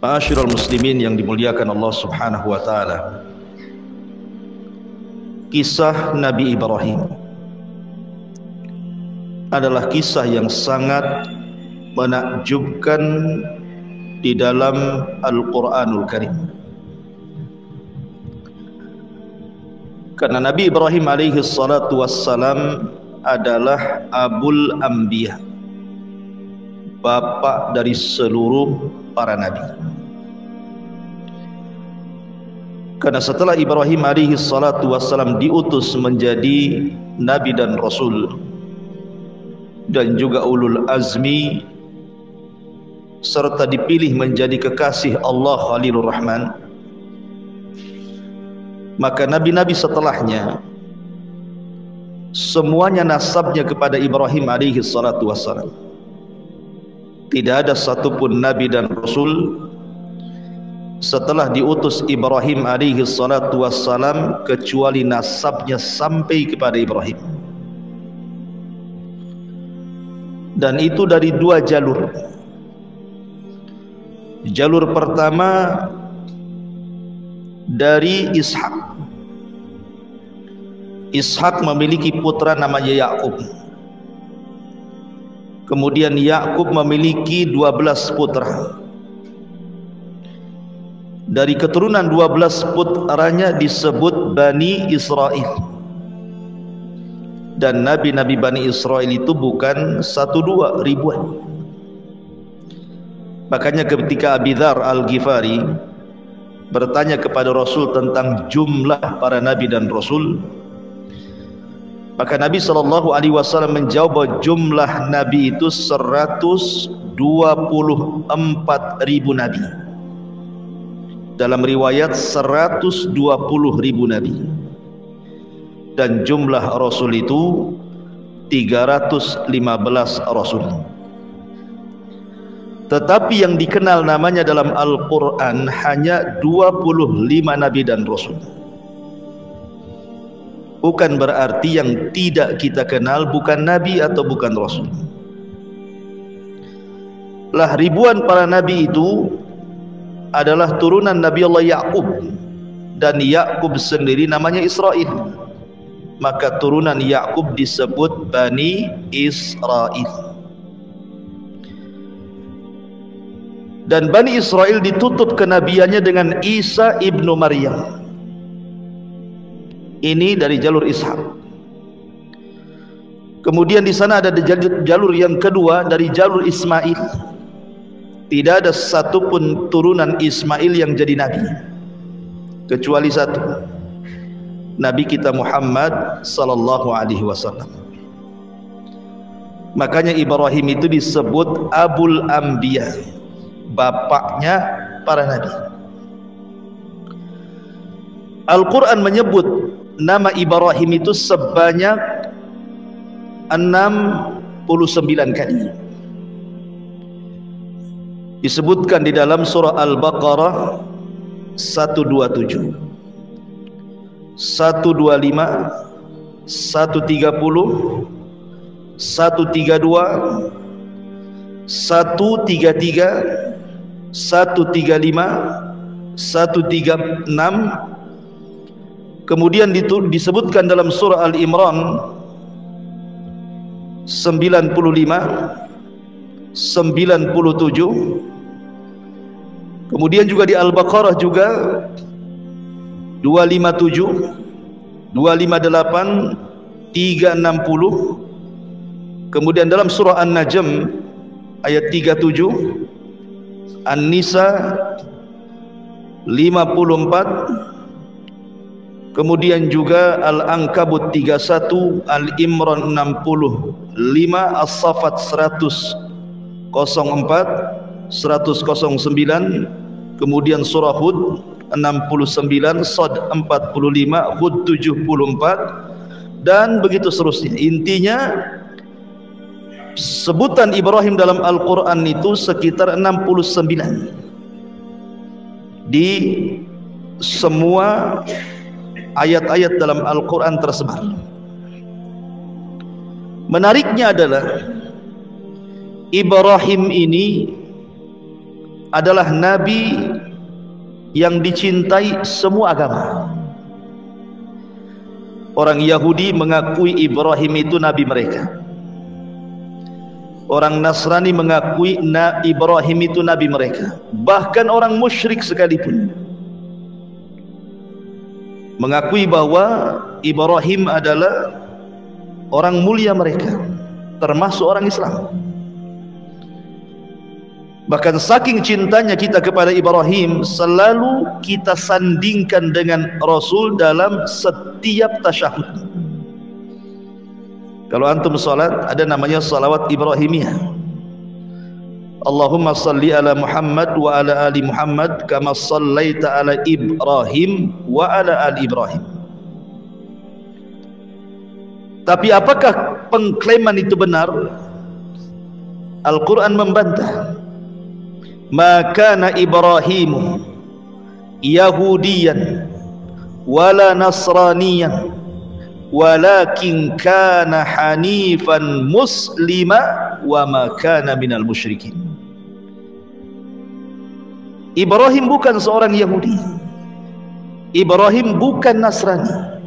Ma'asyiral muslimin yang dimuliakan Allah Subhanahu wa taala. Kisah Nabi Ibrahim adalah kisah yang sangat menakjubkan di dalam Al-Qur'anul Karim. Karena Nabi Ibrahim alaihi salatu wassalam adalah Abul Anbiya, bapak dari seluruh para nabi. Karena setelah Ibrahim alaihi salatu wassalam diutus menjadi nabi dan rasul dan juga ulul azmi, serta dipilih menjadi kekasih Allah Khalilur Rahman, maka nabi-nabi setelahnya semuanya nasabnya kepada Ibrahim alaihi salatu wassalam. Tidak ada satupun nabi dan rasul setelah diutus Ibrahim alaihi salatu wassalam kecuali nasabnya sampai kepada Ibrahim. Dan itu dari dua jalur. Jalur pertama dari Ishak. Ishak memiliki putra namanya Yakub. Kemudian Yakub memiliki 12 putra. Dari keturunan 12 putranya disebut Bani Israel. Dan nabi-nabi Bani Israel itu bukan 1-2, ribuan. Makanya ketika Abi Dzar Al-Ghifari bertanya kepada Rasul tentang jumlah para nabi dan rasul, maka Nabi SAW menjawab bahwa jumlah nabi itu 124.000 nabi. Dalam riwayat 120.000 nabi. Dan jumlah rasul itu 315 rasul. Tetapi yang dikenal namanya dalam Al-Quran hanya 25 nabi dan rasul. Bukan berarti yang tidak kita kenal bukan nabi atau bukan rasul. Lah ribuan para nabi itu adalah turunan Nabi Allah Yakub, dan Yakub sendiri namanya Israel. Maka turunan Yakub disebut Bani Israel. Dan Bani Israel ditutup kenabiannya dengan Isa ibnu Maryam. Ini dari jalur Ishak. Kemudian di sana ada jalur yang kedua dari jalur Ismail. Tidak ada satupun turunan Ismail yang jadi nabi kecuali satu, Nabi kita Muhammad sallallahu alaihi wasallam. Makanya Ibrahim itu disebut Abul Anbiya, bapaknya para nabi. Al-Quran menyebut nama Ibrahim itu sebanyak 69 kali. Disebutkan di dalam surah Al-Baqarah 127, 125, 130, 132, 133, 135, 136. Kemudian disebutkan dalam surah Al-Imran 95, 97. Kemudian juga di Al-Baqarah juga 257, 258, 360. Kemudian dalam surah An-Najm ayat 37, An-Nisa 54, kemudian juga Al-Ankabut 31, Al-Imran 65, As-Saffat 100, 109, kemudian surah Hud 69, Sad 45, Hud 74, dan begitu seterusnya. Intinya sebutan Ibrahim dalam Al-Quran itu sekitar 69 di semua ayat-ayat dalam Al-Quran tersebar. Menariknya adalah Ibrahim ini adalah nabi yang dicintai semua agama. Orang Yahudi mengakui Ibrahim itu nabi mereka. Orang Nasrani mengakui Ibrahim itu nabi mereka. Bahkan orang musyrik sekalipun mengakui bahwa Ibrahim adalah orang mulia mereka, termasuk orang Islam. Bahkan saking cintanya kita kepada Ibrahim, selalu kita sandingkan dengan Rasul dalam setiap tasyahud. Kalau antum salat, ada namanya salawat Ibrahimiyah. Allahumma salli ala Muhammad wa ala ali Muhammad kama sallaita ala Ibrahim wa ala ali Ibrahim. Tapi apakah pengklaiman itu benar? Al-Quran membantah. Ma kana Ibrahimu Yahudiyan wala Nasraniyan walakin kana hanifan muslima wa ma kana minal musyrikin. Ibrahim bukan seorang Yahudi, Ibrahim bukan Nasrani,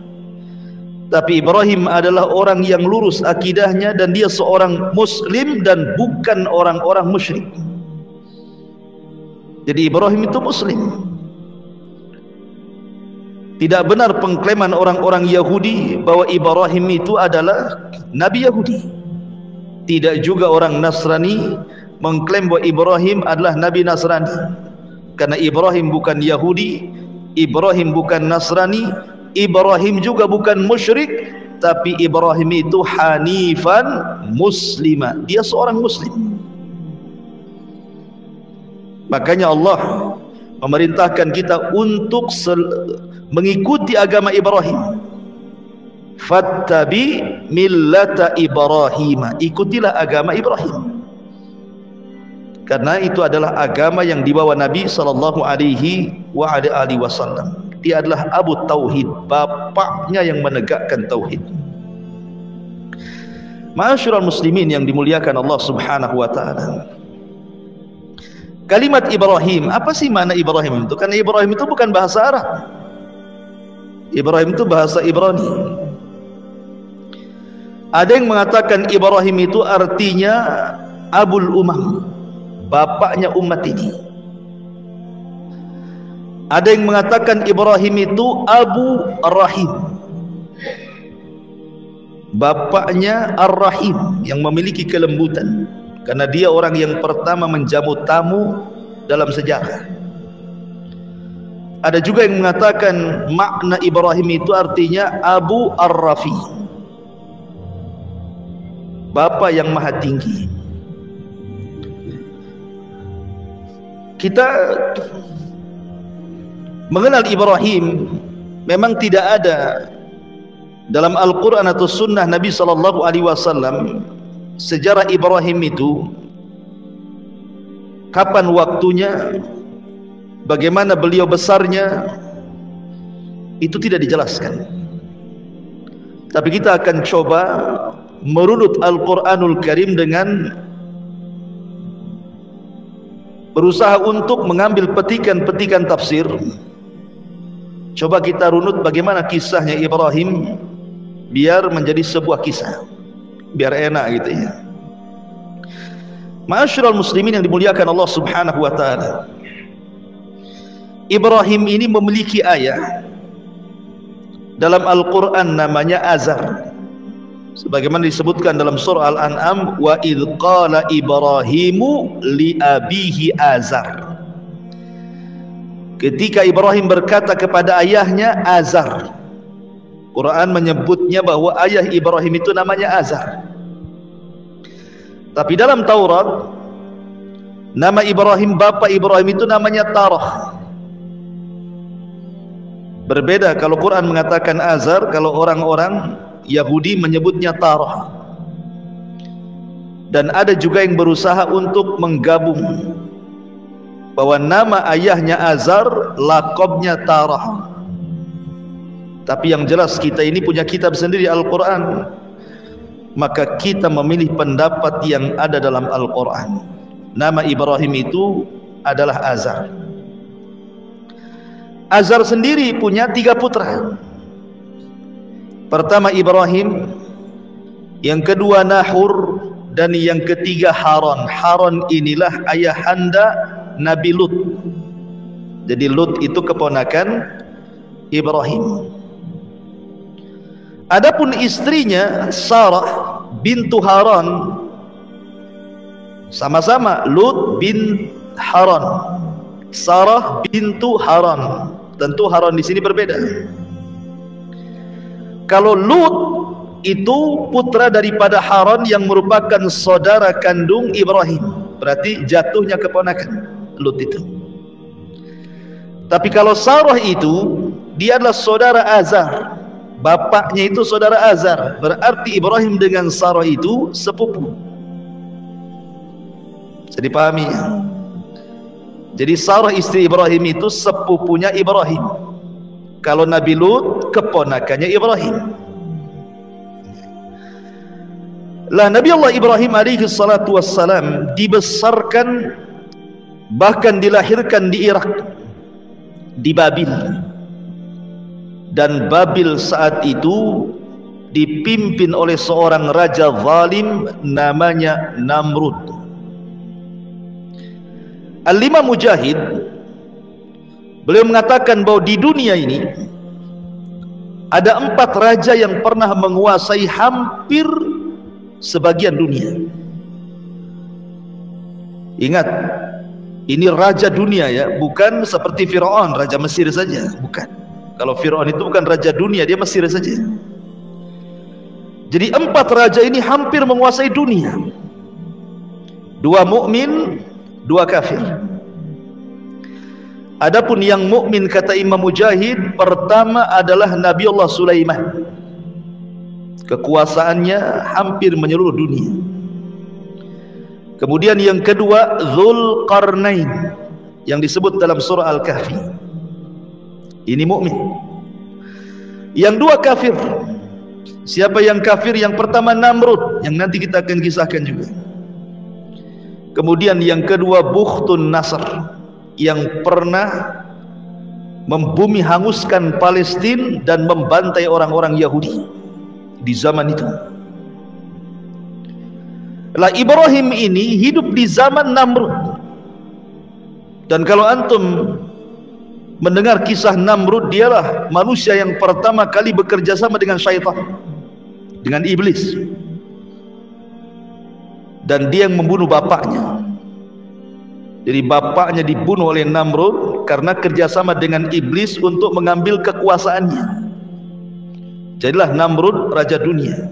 tapi Ibrahim adalah orang yang lurus akidahnya dan dia seorang muslim dan bukan orang-orang musyrik. Jadi Ibrahim itu muslim. Tidak benar pengklaiman orang-orang Yahudi bahwa Ibrahim itu adalah nabi Yahudi. Tidak juga orang Nasrani mengklaim bahwa Ibrahim adalah nabi Nasrani. Karena Ibrahim bukan Yahudi, Ibrahim bukan Nasrani, Ibrahim juga bukan musyrik, tapi Ibrahim itu hanifan muslima. Dia seorang muslim. Makanya Allah memerintahkan kita untuk mengikuti agama Ibrahim. Fattabi millata Ibrahim. Ikutilah agama Ibrahim. Karena itu adalah agama yang dibawa Nabi sallallahu alaihi wasallam. Dia adalah Abu Tauhid, bapaknya yang menegakkan tauhid. Ma'asyiral muslimin yang dimuliakan Allah Subhanahu wa taala. Kalimat Ibrahim, apa sih makna Ibrahim itu? Karena Ibrahim itu bukan bahasa Arab. Ibrahim itu bahasa Ibrani. Ada yang mengatakan Ibrahim itu artinya Abul Umam, bapaknya umat ini. Ada yang mengatakan Ibrahim itu Abu Rahim, bapaknya Ar-Rahim, yang memiliki kelembutan. Karena dia orang yang pertama menjamu tamu dalam sejarah. Ada juga yang mengatakan makna Ibrahim itu artinya Abu Ar-Rafi, Bapa yang maha tinggi. Kita mengenal Ibrahim memang tidak ada dalam Al-Quran atau Sunnah Nabi SAW sejarah Ibrahim itu, kapan waktunya, bagaimana beliau besarnya, itu tidak dijelaskan. Tapi kita akan coba merunut Al-Quranul Karim dengan berusaha untuk mengambil petikan-petikan tafsir. Coba kita runut bagaimana kisahnya Ibrahim biar menjadi sebuah kisah, biar enak gitu ya. Ma'asyiral muslimin yang dimuliakan Allah Subhanahu wa taala. Ibrahim ini memiliki ayah dalam Al-Qur'an namanya Azar. Sebagaimana disebutkan dalam surah Al-An'am, wa idz qala Ibrahimu li abihi Azar. Ketika Ibrahim berkata kepada ayahnya Azar. Quran menyebutnya bahwa ayah Ibrahim itu namanya Azar. Tapi dalam Taurat, nama Ibrahim, bapa Ibrahim itu namanya Tarah. Berbeda kalau Quran mengatakan Azar, kalau orang-orang Yahudi menyebutnya Tarah. Dan ada juga yang berusaha untuk menggabung bahwa nama ayahnya Azar, lakabnya Tarah. Tapi yang jelas kita ini punya kitab sendiri, Al-Quran. Maka kita memilih pendapat yang ada dalam Al-Quran. Nama Ibrahim itu adalah Azar. Azar sendiri punya 3 putra. Pertama Ibrahim, yang kedua Nahur, dan yang ketiga Haran. Haran inilah ayahanda Nabi Lut. Jadi Lut itu keponakan Ibrahim. Adapun istrinya Sarah bintu Haran, sama-sama Lut bin Haran, Sarah bintu Haran. Tentu Haran di sini berbeda. Kalau Lut itu putra daripada Haran yang merupakan saudara kandung Ibrahim, berarti jatuhnya keponakan Lut itu. Tapi kalau Sarah itu, dia adalah saudara Azar, bapaknya itu saudara Azar, berarti Ibrahim dengan Sarah itu sepupu. Jadi pahami ya? Jadi Sarah istri Ibrahim itu sepupunya Ibrahim. Kalau Nabi Lut keponakannya Ibrahim. Lah Nabi Allah Ibrahim alaihi salatu wassalam dibesarkan, bahkan dilahirkan di Irak, di Babil. Dan Babil saat itu dipimpin oleh seorang raja zalim namanya Namrud. Al-Imam Mujahid beliau mengatakan bahwa di dunia ini ada 4 raja yang pernah menguasai hampir sebagian dunia. Ingat, ini raja dunia ya, bukan seperti Firaun raja Mesir saja, bukan. Kalau Firaun itu bukan raja dunia, dia Mesir saja. Jadi 4 raja ini hampir menguasai dunia. 2 mukmin, 2 kafir. Adapun yang mukmin kata Imam Mujahid, pertama adalah Nabi Allah Sulaiman. Kekuasaannya hampir menyeluruh dunia. Kemudian yang kedua Dzulqarnain yang disebut dalam surah Al-Kahfi. Ini mukmin. Yang 2 kafir. Siapa yang kafir? Yang pertama Namrud, yang nanti kita akan kisahkan juga. Kemudian yang kedua Bukhtun Nasr, yang pernah membumi hanguskan Palestina dan membantai orang-orang Yahudi di zaman itu. Lah Ibrahim ini hidup di zaman Namrud. Dan kalau antum mendengar kisah Namrud, dialah manusia yang pertama kali bekerja sama dengan syaitan, dengan iblis. Dan dia yang membunuh bapaknya. Jadi bapaknya dibunuh oleh Namrud karena kerjasama dengan iblis untuk mengambil kekuasaannya. Jadilah Namrud raja dunia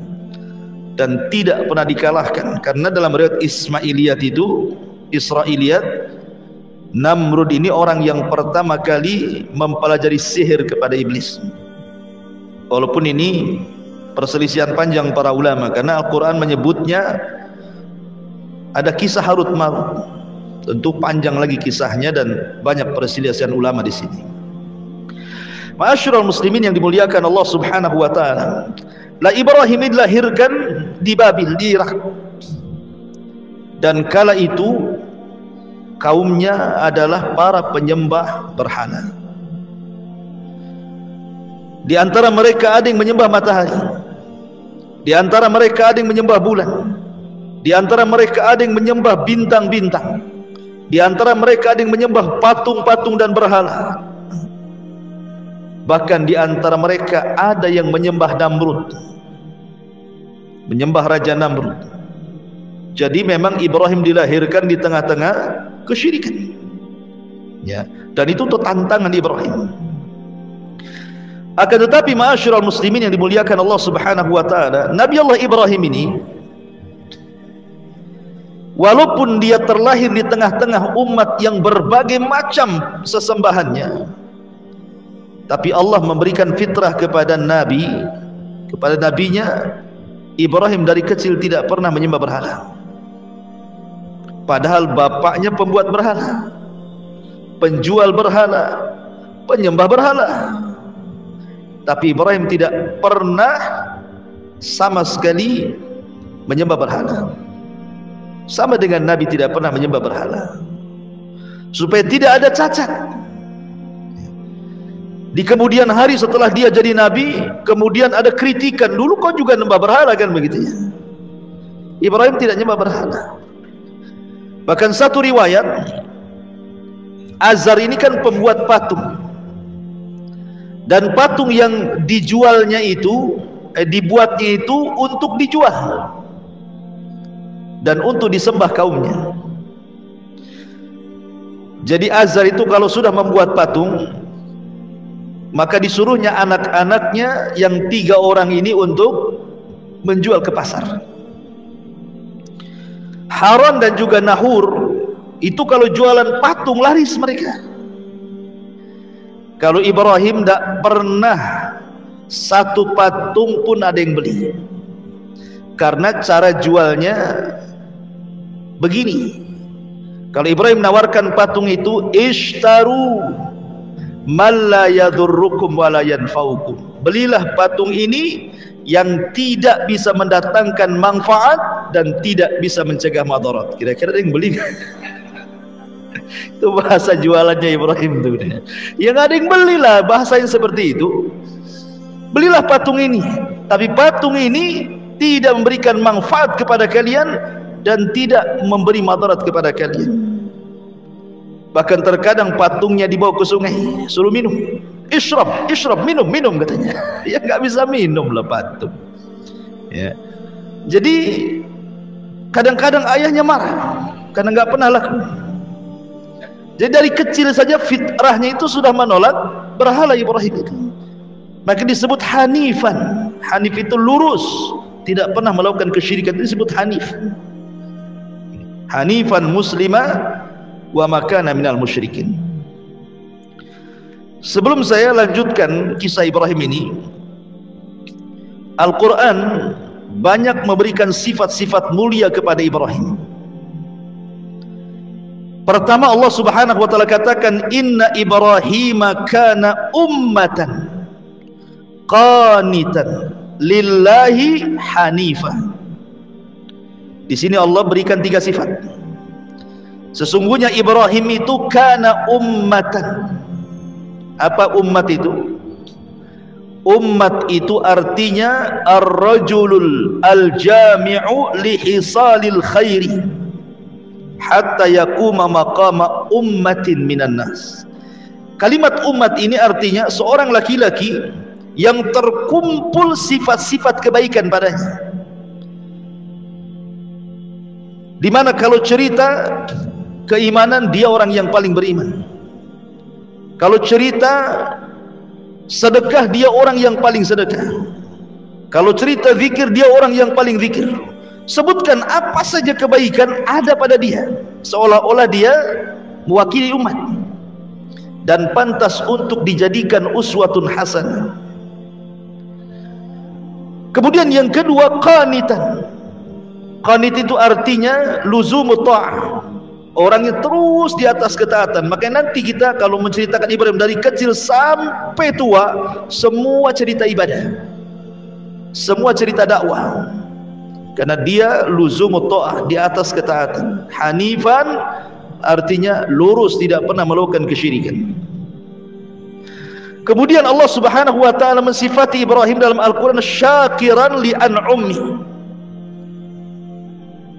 dan tidak pernah dikalahkan. Karena dalam riwayat Israiliyat itu, Namrud ini orang yang pertama kali mempelajari sihir kepada iblis. Walaupun ini perselisihan panjang para ulama, karena Al-Quran menyebutnya ada kisah Harut Marut. Tentu panjang lagi kisahnya dan banyak perselisihan ulama di sini. Ma'asyiral muslimin yang dimuliakan Allah Subhanahu wa taala. La Ibrahim dilahirkan di Babil, di Irak. Dan kala itu kaumnya adalah para penyembah berhala. Di antara mereka ada yang menyembah matahari, di antara mereka ada yang menyembah bulan, di antara mereka ada yang menyembah bintang-bintang, di antara mereka ada yang menyembah patung-patung dan berhala. Bahkan di antara mereka ada yang menyembah Namrud, menyembah Raja Namrud. Jadi memang Ibrahim dilahirkan di tengah-tengah kesyirikan, ya, dan itu tantangan Ibrahim. Akan tetapi ma'asyiral muslimin yang dimuliakan Allah Subhanahu wa taala, Nabi Allah Ibrahim ini walaupun dia terlahir di tengah-tengah umat yang berbagai macam sesembahannya, tapi Allah memberikan fitrah kepada nabi, kepada nabinya. Ibrahim dari kecil tidak pernah menyembah berhala. Padahal bapaknya pembuat berhala, penjual berhala, penyembah berhala. Tapi Ibrahim tidak pernah sama sekali menyembah berhala. Sama dengan Nabi tidak pernah menyembah berhala. supaya tidak ada cacat. Di kemudian hari setelah dia jadi nabi, kemudian ada kritikan, dulu kau juga nyembah berhala kan begitu ya. Ibrahim tidak nyembah berhala. Bahkan satu riwayat, Azar ini kan pembuat patung, dan patung yang dijualnya itu dibuatnya itu untuk dijual dan untuk disembah kaumnya. Jadi Azar itu kalau sudah membuat patung, maka disuruhnya anak-anaknya yang 3 orang ini untuk menjual ke pasar. Haran dan juga Nahur itu kalau jualan patung laris mereka. Kalau Ibrahim tidak pernah satu patung pun ada yang beli, karena cara jualnya begini. Kalau Ibrahim menawarkan patung itu, ishtaru man la yadurrukum wa la yanfa'ukum, belilah patung ini yang tidak bisa mendatangkan manfaat dan tidak bisa mencegah madarat. Kira-kira ada yang beli? Itu bahasa jualannya Ibrahim tuh. Yang ada yang belilah, bahasa yang seperti itu. Belilah patung ini, tapi patung ini tidak memberikan manfaat kepada kalian dan tidak memberi madarat kepada kalian. Bahkan terkadang patungnya dibawa ke sungai, suruh minum. Ishrab, ishrab, minum, minum katanya. Ya nggak bisa minum lah patung. Ya. Jadi kadang-kadang ayahnya marah karena nggak pernah laku. Jadi dari kecil saja fitrahnya itu sudah menolak berhala Ibrahim itu. Maka disebut hanifan. Hanif itu lurus, tidak pernah melakukan kesyirikan, itu disebut hanif. Hanifan muslimah wa makana minal musyrikin. Sebelum saya lanjutkan kisah Ibrahim ini, Al-Quran banyak memberikan sifat-sifat mulia kepada Ibrahim. Pertama, Allah subhanahu wa ta'ala katakan, inna Ibrahima kana ummatan qanitan lillahi hanifah. Di sini Allah berikan 3 sifat. Sesungguhnya Ibrahim itu kana ummatan. Apa ummat itu? Ummat itu artinya ar-rajulul al-jami'u li hisalil khairi hatta yakuma maqama ummatin minan nas. Kalimat umat ini artinya seorang laki-laki yang terkumpul sifat-sifat kebaikan padanya. Dimana kalau cerita keimanan, dia orang yang paling beriman. Kalau cerita sedekah, dia orang yang paling sedekah. Kalau cerita zikir, dia orang yang paling zikir. Sebutkan apa saja kebaikan ada pada dia, seolah-olah dia mewakili umat dan pantas untuk dijadikan uswatun hasanah. Kemudian yang kedua, qanitan. Qanit itu artinya luzumut ta'ah, orang yang terus di atas ketaatan. Makanya nanti kita kalau menceritakan Ibrahim dari kecil sampai tua, semua cerita ibadah, semua cerita dakwah, karena dia luzumut ta'ah, di atas ketaatan. Hanifan artinya lurus, tidak pernah melakukan kesyirikan. Kemudian Allah subhanahu wa ta'ala mensifati Ibrahim dalam Al-Quran, syakiran li an'ummi,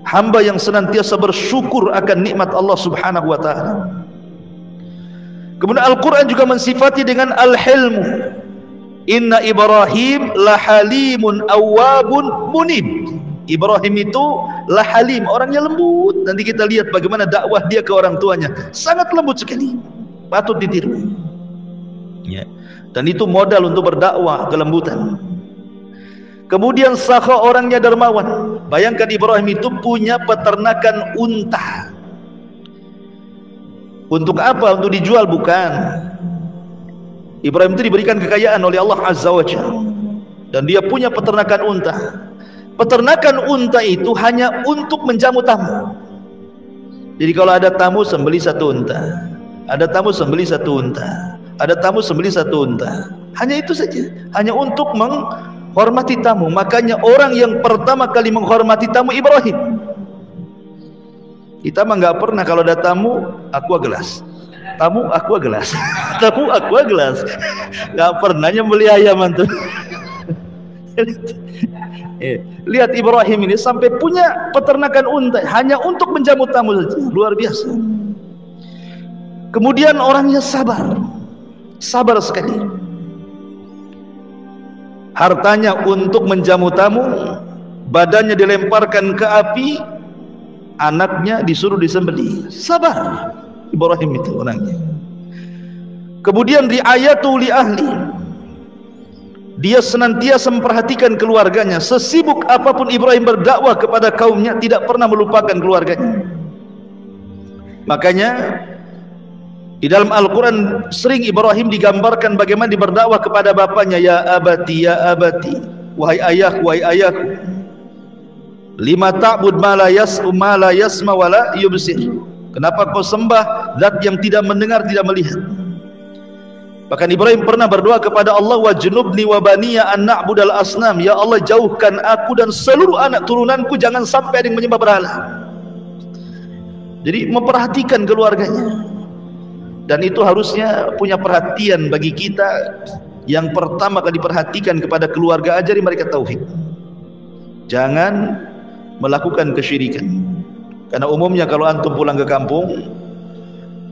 hamba yang senantiasa bersyukur akan nikmat Allah subhanahu wa ta'ala. Kemudian Al-Quran juga mensifati dengan al-hilmu, inna Ibrahim lahalimun awwabun munib. Ibrahim itu lahalim, orangnya lembut. Nanti kita lihat bagaimana dakwah dia ke orang tuanya, sangat lembut sekali, patut ditiru ya. Dan itu modal untuk berdakwah, kelembutan. Kemudian sakha, orangnya dermawan. Bayangkan Ibrahim itu punya peternakan unta. Untuk apa? Untuk dijual? Bukan. Ibrahim itu diberikan kekayaan oleh Allah Azza wa Jalla, dan dia punya peternakan unta. Peternakan unta itu hanya untuk menjamu tamu. Jadi kalau ada tamu, sembelih 1 unta. Ada tamu, sembelih 1 unta. Ada tamu, sembelih 1 unta. Hanya itu saja, hanya untuk menghormati tamu. Makanya orang yang pertama kali menghormati tamu Ibrahim. Kita mah nggak pernah kalau ada tamu aqua gelas. tamu aqua gelas. Tamu aqua gelas. Nggak pernah nyembeli ayam antum. Lihat Ibrahim ini sampai punya peternakan unta hanya untuk menjamu tamu saja, luar biasa. Kemudian orangnya sabar sekali. Hartanya untuk menjamu tamu, badannya dilemparkan ke api, anaknya disuruh disembelih. Sabar Ibrahim itu orangnya. Kemudian riayatu li ahli, dia senantiasa memperhatikan keluarganya. Sesibuk apapun Ibrahim berdakwah kepada kaumnya, tidak pernah melupakan keluarganya. Makanya di dalam Al-Quran sering Ibrahim digambarkan bagaimana dia berdakwah kepada bapaknya. Ya abati, wahai ayahku, lima ta'bud ma la yasma wa la yubsir. Kenapa kau sembah zat yang tidak mendengar, tidak melihat? Bahkan Ibrahim pernah berdoa kepada Allah, wajnubni wa baniya an na'budal asnam. Ya Allah, jauhkan aku dan seluruh anak turunanku jangan sampai ada yang menyembah berhala. Jadi memperhatikan keluarganya. Dan itu harusnya punya perhatian bagi kita. Yang pertama kali diperhatikan kepada keluarga, ajari mereka tauhid. Jangan melakukan kesyirikan. Karena umumnya kalau antum pulang ke kampung,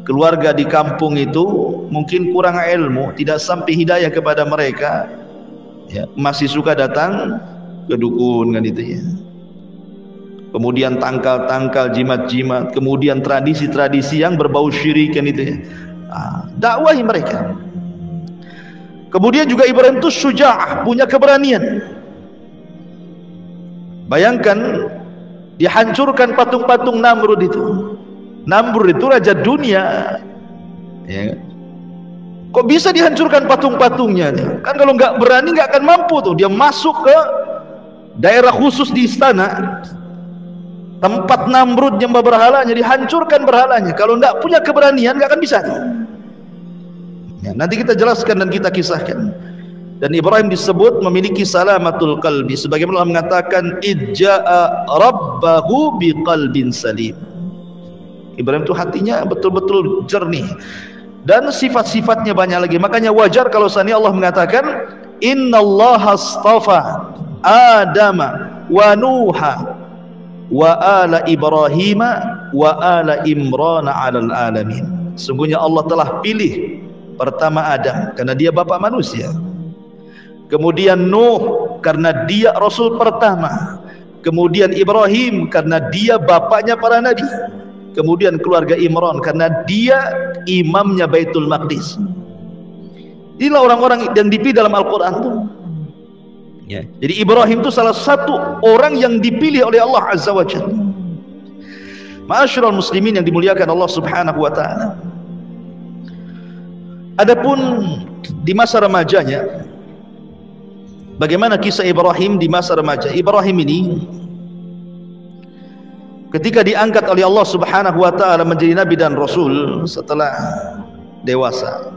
keluarga di kampung itu mungkin kurang ilmu, tidak sampai hidayah kepada mereka, ya, masih suka datang ke dukun kan itu ya. Kemudian tangkal-tangkal, jimat-jimat, kemudian tradisi-tradisi yang berbau syirik kan itu ya. Dakwahi mereka. Kemudian juga Ibrahim itu syuja'ah, punya keberanian. Bayangkan dihancurkan patung-patung Namrud itu. Namrud itu raja dunia, ya. Kok bisa dihancurkan patung-patungnya? Kan kalau nggak berani nggak akan mampu tuh. Dia masuk ke daerah khusus di istana, tempat Namrud nyembah berhalanya, dihancurkan berhalanya. Kalau nggak punya keberanian nggak akan bisa. Ya, nanti kita jelaskan dan kita kisahkan. Dan Ibrahim disebut memiliki salamatul qalbi, sebagaimana Allah mengatakan idja'a rabbahu biqalbin salim. Ibrahim itu hatinya betul-betul jernih, dan sifat-sifatnya banyak lagi. Makanya wajar kalau seandainya Allah mengatakan innallaha astafa Adama wa Nuha wa ala Ibrahima wa ala Imrana 'alal alamin. Sungguhnya Allah telah pilih pertama Adam karena dia bapak manusia, kemudian Nuh karena dia rasul pertama, kemudian Ibrahim karena dia bapaknya para nabi, kemudian keluarga Imran karena dia imamnya Baitul Maqdis. Inilah orang-orang yang dipilih dalam Al-Quran itu ya. Jadi Ibrahim itu salah satu orang yang dipilih oleh Allah Azza wa Jalla. Ma'asyiral muslimin yang dimuliakan Allah Subhanahu wa ta'ala. Adapun di masa remajanya, bagaimana kisah Ibrahim di masa remaja? Ibrahim ini ketika diangkat oleh Allah Subhanahu wa ta'ala menjadi nabi dan rasul setelah dewasa,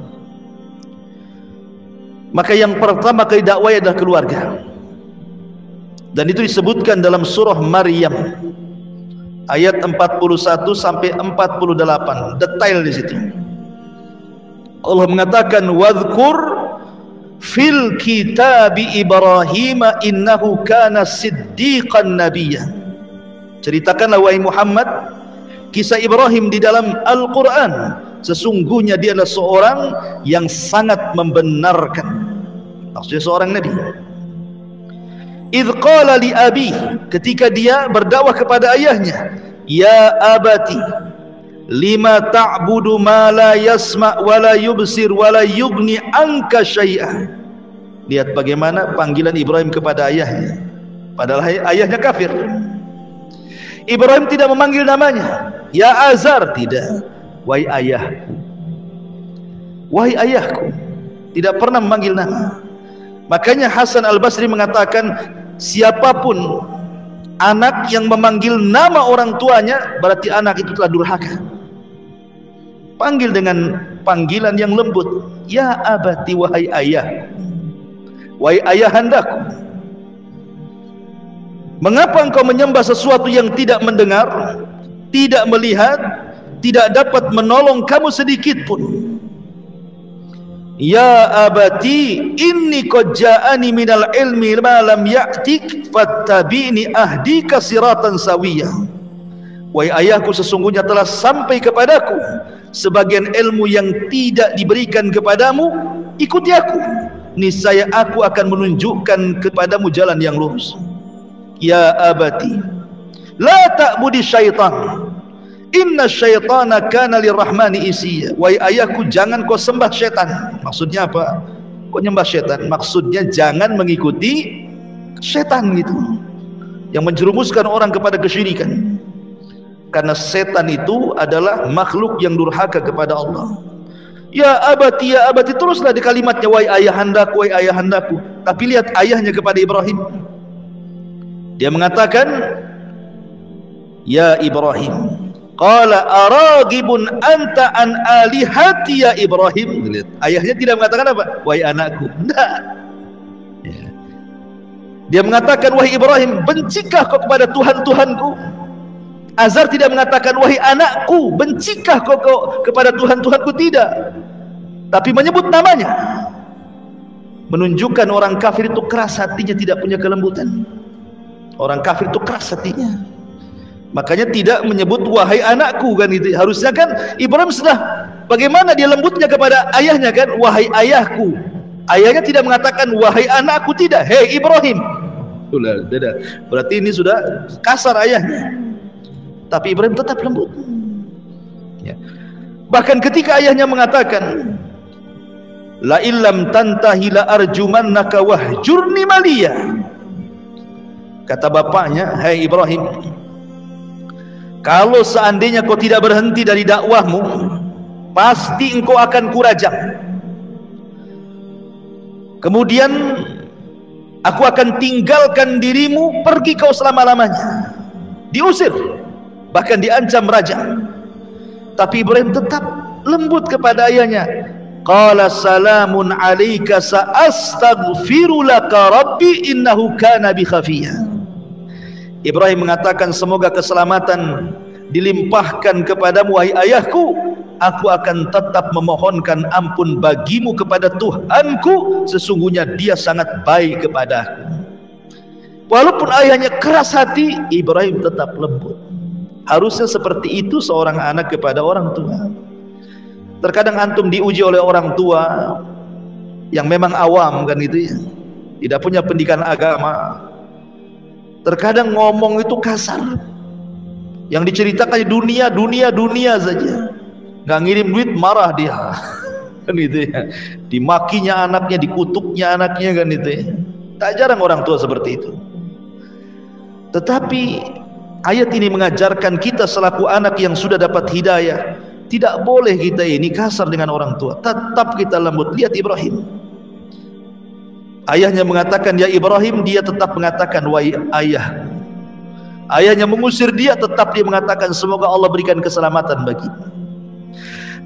maka yang pertama kali dakwah adalah keluarga. Dan itu disebutkan dalam surah Maryam ayat 41 sampai 48, detail di situ. Allah mengatakan wadhkur fil kitabi Ibrahim innahu kana siddiqan nabiyya. Ceritakanlah wahai Muhammad kisah Ibrahim di dalam Al-Quran. Sesungguhnya dia adalah seorang yang sangat membenarkan, maksudnya seorang nabi. Idh qala li abi, ketika dia berdakwah kepada ayahnya, ya abati lima ta'budu ma la yasma wa la yubsir wa la yughni anka syai'a. Lihat bagaimana panggilan Ibrahim kepada ayahnya, padahal ayahnya kafir. Ibrahim tidak memanggil namanya ya Azar, tidak, wahai ayahku, wahai ayahku, tidak pernah memanggil nama. Makanya Hasan Al-Basri mengatakan siapapun anak yang memanggil nama orang tuanya berarti anak itu telah durhaka. Panggil dengan panggilan yang lembut, ya abati, wahai ayah, wahai ayahandaku. Mengapa engkau menyembah sesuatu yang tidak mendengar, tidak melihat, tidak dapat menolong kamu sedikit pun. Ya abati inni qad ja'ani minal ilmi ma lam ya'tik fattabi'ni ahdika siratan sawiyah. Wahai ayahku, sesungguhnya telah sampai kepadaku sebagian ilmu yang tidak diberikan kepadamu, ikuti aku, niscaya aku akan menunjukkan kepadamu jalan yang lurus. Ya abati la ta'budi syaitan, inna syaitana kana lirrahmani isiya. Wahai ayahku, jangan kau sembah syaitan. Maksudnya apa? Kau nyembah syaitan? Maksudnya jangan mengikuti syaitan gitu, yang menjerumuskan orang kepada kesyirikan. Karena setan itu adalah makhluk yang durhaka kepada Allah. Ya abati teruslah di kalimatnya, wahai ayahandaku, wahai ayahandaku. Tapi lihat ayahnya kepada Ibrahim. Dia mengatakan, ya Ibrahim, qala aragibun anta an alihati ya Ibrahim. Lihat, ayahnya tidak mengatakan apa? Wahai anakku. Tidak. Dia mengatakan, wahai Ibrahim, bencikah kau kepada Tuhan-Tuhanku? Azar tidak mengatakan, wahai anakku, bencikah kau kepada Tuhan-Tuhanku? Tidak. Tapi menyebut namanya, menunjukkan orang kafir itu keras hatinya, tidak punya kelembutan. Orang kafir itu keras hatinya. Makanya tidak menyebut wahai anakku kan itu. Harusnya kan Ibrahim sudah, bagaimana dia lembutnya kepada ayahnya kan, wahai ayahku. Ayahnya tidak mengatakan wahai anakku, tidak. Hei Ibrahim. Beda. Berarti ini sudah kasar ayahnya. Tapi Ibrahim tetap lembut. Ya. Bahkan ketika ayahnya mengatakan, la illam tantahi la arjumannaka wahjurni maliya. Kata bapaknya, hai Ibrahim, kalau seandainya kau tidak berhenti dari dakwahmu, pasti engkau akan kurajam. Kemudian aku akan tinggalkan dirimu, pergi kau selama-lamanya. Diusir, bahkan diancam raja. Tapi Ibrahim tetap lembut kepada ayahnya. Qala salamun alayka sa'astaghfiru laka rabbi innahu kana bi khafiyah. Ibrahim mengatakan, semoga keselamatan dilimpahkan kepadamu wahai ayahku, aku akan tetap memohonkan ampun bagimu kepada Tuhanku, sesungguhnya dia sangat baik kepadaku. Walaupun ayahnya keras hati, Ibrahim tetap lembut. Harusnya seperti itu seorang anak kepada orang tua. Terkadang antum diuji oleh orang tua yang memang awam kan itu ya, tidak punya pendidikan agama. Terkadang ngomong itu kasar, yang diceritakan dunia saja, nggak ngirim duit marah dia kan itu ya, dimakinya anaknya, dikutuknya anaknya kan itu ya. Tak jarang orang tua seperti itu. Tetapi ayat ini mengajarkan kita selaku anak yang sudah dapat hidayah, tidak boleh kita ini kasar dengan orang tua, tetap kita lembut. Lihat Ibrahim, ayahnya mengatakan ya Ibrahim, dia tetap mengatakan wahai ayah. Ayahnya mengusir dia, tetap dia mengatakan semoga Allah berikan keselamatan bagi.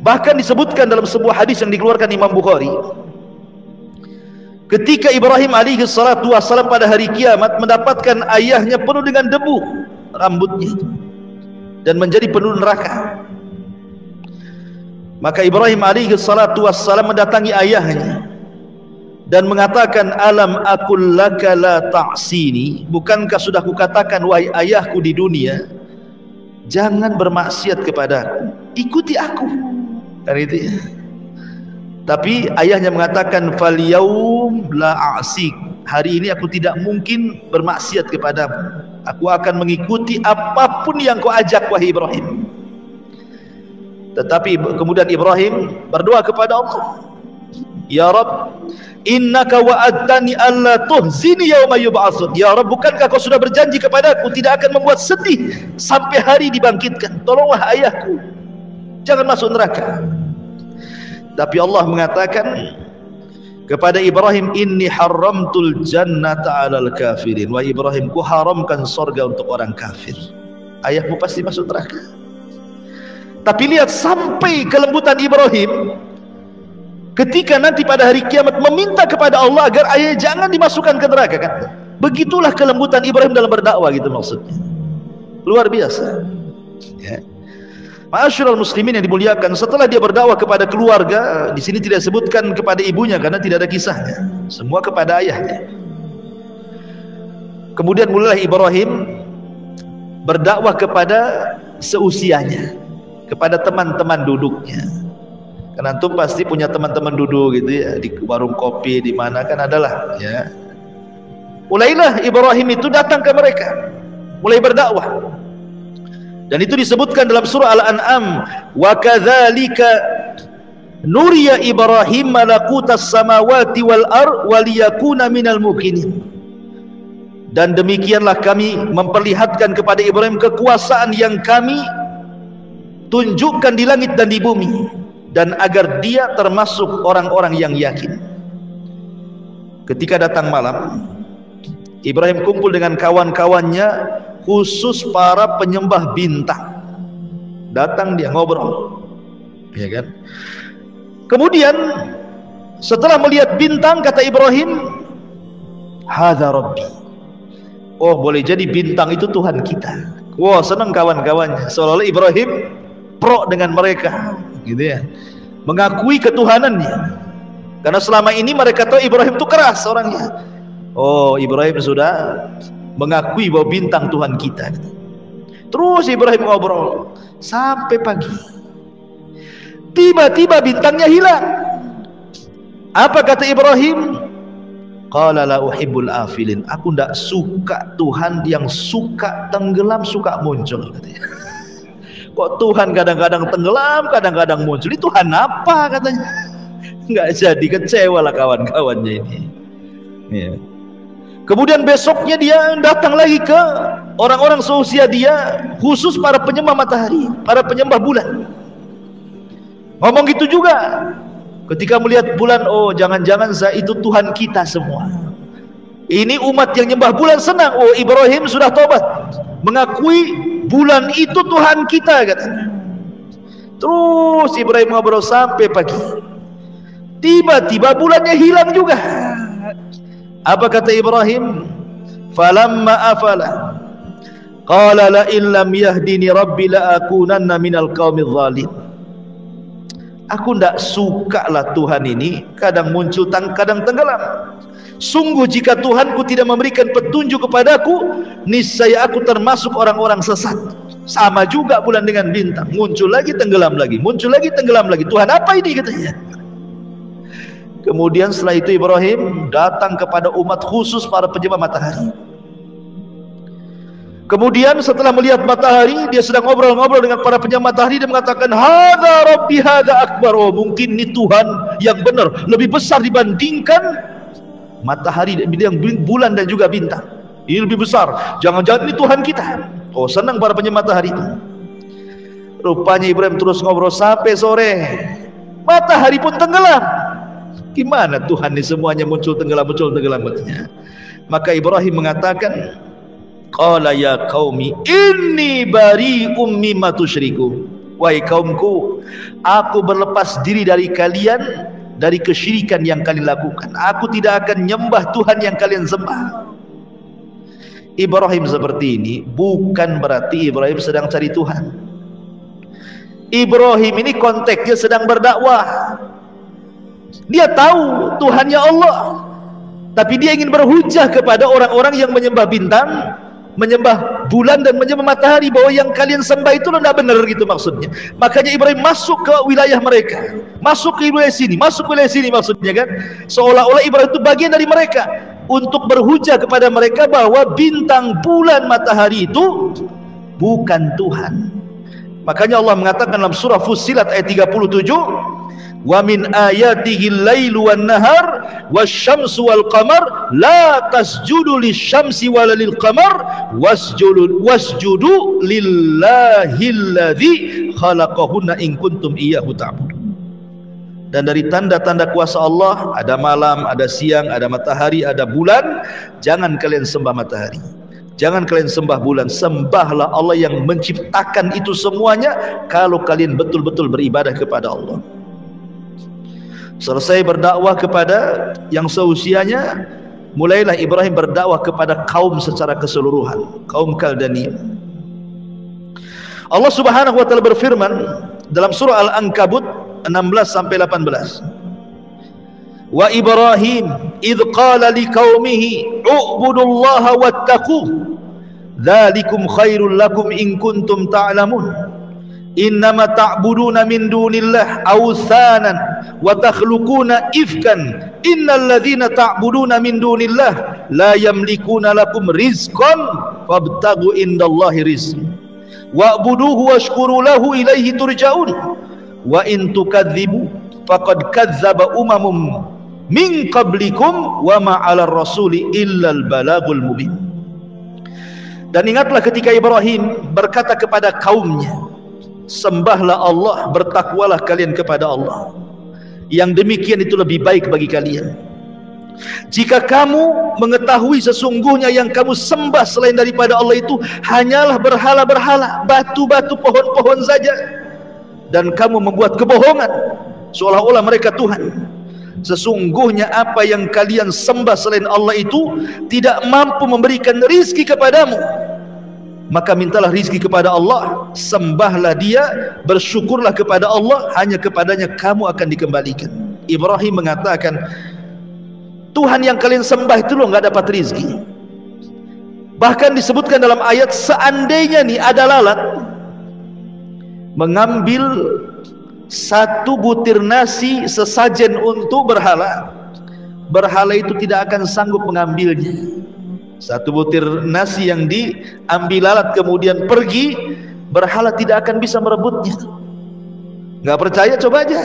Bahkan disebutkan dalam sebuah hadis yang dikeluarkan Imam Bukhari, ketika Ibrahim alaihi salatu wassalam pada hari kiamat mendapatkan ayahnya penuh dengan debu rambutnya itu dan menjadi penuh neraka, maka Ibrahim alaihi salatu wassalam mendatangi ayahnya dan mengatakan, alam aqul laka la ta'sini, bukankah sudah kukatakan wahai ayahku di dunia, jangan bermaksiat kepadaku, ikuti aku kan itu ya. Tapi ayahnya mengatakan, fal yaum la a'sik, hari ini aku tidak mungkin bermaksiat kepadamu, aku akan mengikuti apapun yang kau ajak wahai Ibrahim. Tetapi kemudian Ibrahim berdoa kepada Allah, ya Rabb, innaka wa'adtani alla tuhzini yauma yub'atsun. Ya Rabb, bukankah kau sudah berjanji kepadaku tidak akan membuat sedih sampai hari dibangkitkan. Tolonglah ayahku, jangan masuk neraka. Tapi Allah mengatakan kepada Ibrahim, inni haramtul jannata 'alal kafirin. Wahai Ibrahim, ku haramkan surga untuk orang kafir. Ayahmu pasti masuk neraka. Tapi lihat sampai kelembutan Ibrahim ketika nanti pada hari kiamat meminta kepada Allah agar ayah jangan dimasukkan ke neraka kan. Begitulah kelembutan Ibrahim dalam berdakwah gitu maksudnya. Luar biasa ya. Ma'asyiral muslimin yang dimuliakan, setelah dia berdakwah kepada keluarga, di sini tidak sebutkan kepada ibunya karena tidak ada kisahnya, semua kepada ayahnya. Kemudian mulailah Ibrahim berdakwah kepada seusianya, kepada teman-teman duduknya. Karena antum pasti punya teman-teman duduk gitu ya, di warung kopi di mana kan adalah ya. Mulailah Ibrahim itu datang ke mereka, mulai berdakwah. Dan itu disebutkan dalam surah Al-An'am, wa kadzalika nuriya Ibrahim malakutas samawati wal ard waliyakuna minal muqinin. Dan demikianlah kami memperlihatkan kepada Ibrahim kekuasaan yang kami tunjukkan di langit dan di bumi, dan agar dia termasuk orang-orang yang yakin. Ketika datang malam, Ibrahim kumpul dengan kawan-kawannya, khusus para penyembah bintang. Datang dia ngobrol, ya kan? Kemudian setelah melihat bintang, kata Ibrahim, hadza rabbi. Oh, boleh jadi bintang itu Tuhan kita. Wah, senang kawan-kawannya. Seolah-olah Ibrahim pro dengan mereka, gitu ya, mengakui ketuhanannya. Karena selama ini mereka tahu Ibrahim itu keras orangnya. Oh, Ibrahim sudah mengakui bahwa bintang Tuhan kita. Terus Ibrahim ngobrol sampai pagi. Tiba-tiba bintangnya hilang. Apa kata Ibrahim? Qala la uhibbul afilin. Aku tidak suka Tuhan yang suka tenggelam, suka muncul, katanya. Kok Tuhan kadang-kadang tenggelam, kadang-kadang muncul? Ini Tuhan apa, katanya? Nggak jadi, kecewa lah kawan-kawannya ini. Ya. Kemudian besoknya dia datang lagi ke orang-orang seusia dia, khusus para penyembah matahari, para penyembah bulan. Ngomong gitu juga. Ketika melihat bulan, oh jangan-jangan itu Tuhan kita semua. Ini umat yang nyembah bulan senang. Oh, Ibrahim sudah tobat, mengakui bulan itu Tuhan kita, katanya. Terus Ibrahim ngobrol sampai pagi. Tiba-tiba bulannya hilang juga. Apa kata Ibrahim? Falamma afala qala la in lam yahdini rabbi la akunanna minal qaumidz zalim. Aku tidak suka lah Tuhan ini, kadang muncul, kadang tenggelam. Sungguh jika Tuhanku tidak memberikan petunjuk kepadaku, niscaya aku termasuk orang-orang sesat. Sama juga bulan dengan bintang, muncul lagi tenggelam lagi, muncul lagi tenggelam lagi. Tuhan apa ini, katanya. Kemudian setelah itu Ibrahim datang kepada umat khusus para penyembah matahari. Kemudian setelah melihat matahari, dia sedang ngobrol-ngobrol dengan para penyembah matahari, dia mengatakan, hadza rabbi hadza akbar. Oh, mungkin ini Tuhan yang benar, lebih besar dibandingkan matahari, yang bulan dan juga bintang. Ini lebih besar, jangan-jangan ini Tuhan kita. Oh, senang para penyembah matahari. Rupanya Ibrahim terus ngobrol sampai sore, matahari pun tenggelam. Gimana Tuhan ini semuanya muncul tenggelam, muncul tenggelam, katanya. Maka Ibrahim mengatakan, qala ya qaumi inni bari'um mimma tusyriku. Wahai kaumku, aku berlepas diri dari kalian, dari kesyirikan yang kalian lakukan. Aku tidak akan nyembah Tuhan yang kalian sembah. Ibrahim seperti ini bukan berarti Ibrahim sedang cari Tuhan. Ibrahim ini konteksnya sedang berdakwah. Dia tahu Tuhannya Allah, tapi dia ingin berhujah kepada orang-orang yang menyembah bintang, menyembah bulan dan menyembah matahari, bahwa yang kalian sembah itu tidak benar, gitu maksudnya. Makanya Ibrahim masuk ke wilayah mereka, masuk ke wilayah sini, masuk ke wilayah sini, maksudnya kan seolah-olah Ibrahim itu bagian dari mereka, untuk berhujah kepada mereka bahwa bintang, bulan, matahari itu bukan Tuhan. Makanya Allah mengatakan dalam surah Fussilat ayat 37, wa min ayatihi al-lailu wan-nahar wasyamsu wal-qamar la tasjudu lisyamsi wala lil-qamar wasjudu lillahi alladzi khalaqahunna in kuntum iyyahu ta'budun. Dan dari tanda-tanda kuasa Allah ada malam, ada siang, ada matahari, ada bulan. Jangan kalian sembah matahari, jangan kalian sembah bulan, sembahlah Allah yang menciptakan itu semuanya kalau kalian betul-betul beribadah kepada Allah. Selesai berdakwah kepada yang seusianya, mulailah Ibrahim berdakwah kepada kaum secara keseluruhan, kaum Kaldania. Allah Subhanahu wa taala berfirman dalam surah Al-Ankabut 16 sampai 18. Wa Ibrahim idh qala liqaumihi u'budullaha wattaquh dzalikum khairul lakum in kuntum ta'lamun innama ta'buduna min dunillah awthanan wa takhluquna ifkan innal ladzina ta'buduna min dunillah la yamlikuna lakum rizqan fabtaghu indallahi rizq wa'buduhu washkuru lahu ilaihi turja'un wa in tukadzibu faqad kadzdzaba umamum min qablikum wa ma 'alar rasuli illal balagul mubin. Dan ingatlah ketika Ibrahim berkata kepada kaumnya, sembahlah Allah, bertakwalah kalian kepada Allah, yang demikian itu lebih baik bagi kalian. Jika kamu mengetahui sesungguhnya yang kamu sembah selain daripada Allah itu hanyalah berhala-berhala, batu-batu, pohon-pohon saja, dan kamu membuat kebohongan seolah-olah mereka Tuhan. Sesungguhnya apa yang kalian sembah selain Allah itu tidak mampu memberikan rizki kepadamu, maka mintalah rizki kepada Allah, sembahlah Dia, bersyukurlah kepada Allah, hanya kepadanya kamu akan dikembalikan. Ibrahim mengatakan, Tuhan yang kalian sembah itu loh nggak dapat rizki. Bahkan disebutkan dalam ayat, seandainya nih ada lalat mengambil satu butir nasi sesajen untuk berhala, berhala itu tidak akan sanggup mengambilnya. Satu butir nasi yang diambil lalat kemudian pergi, berhala tidak akan bisa merebutnya. Nggak percaya, coba aja.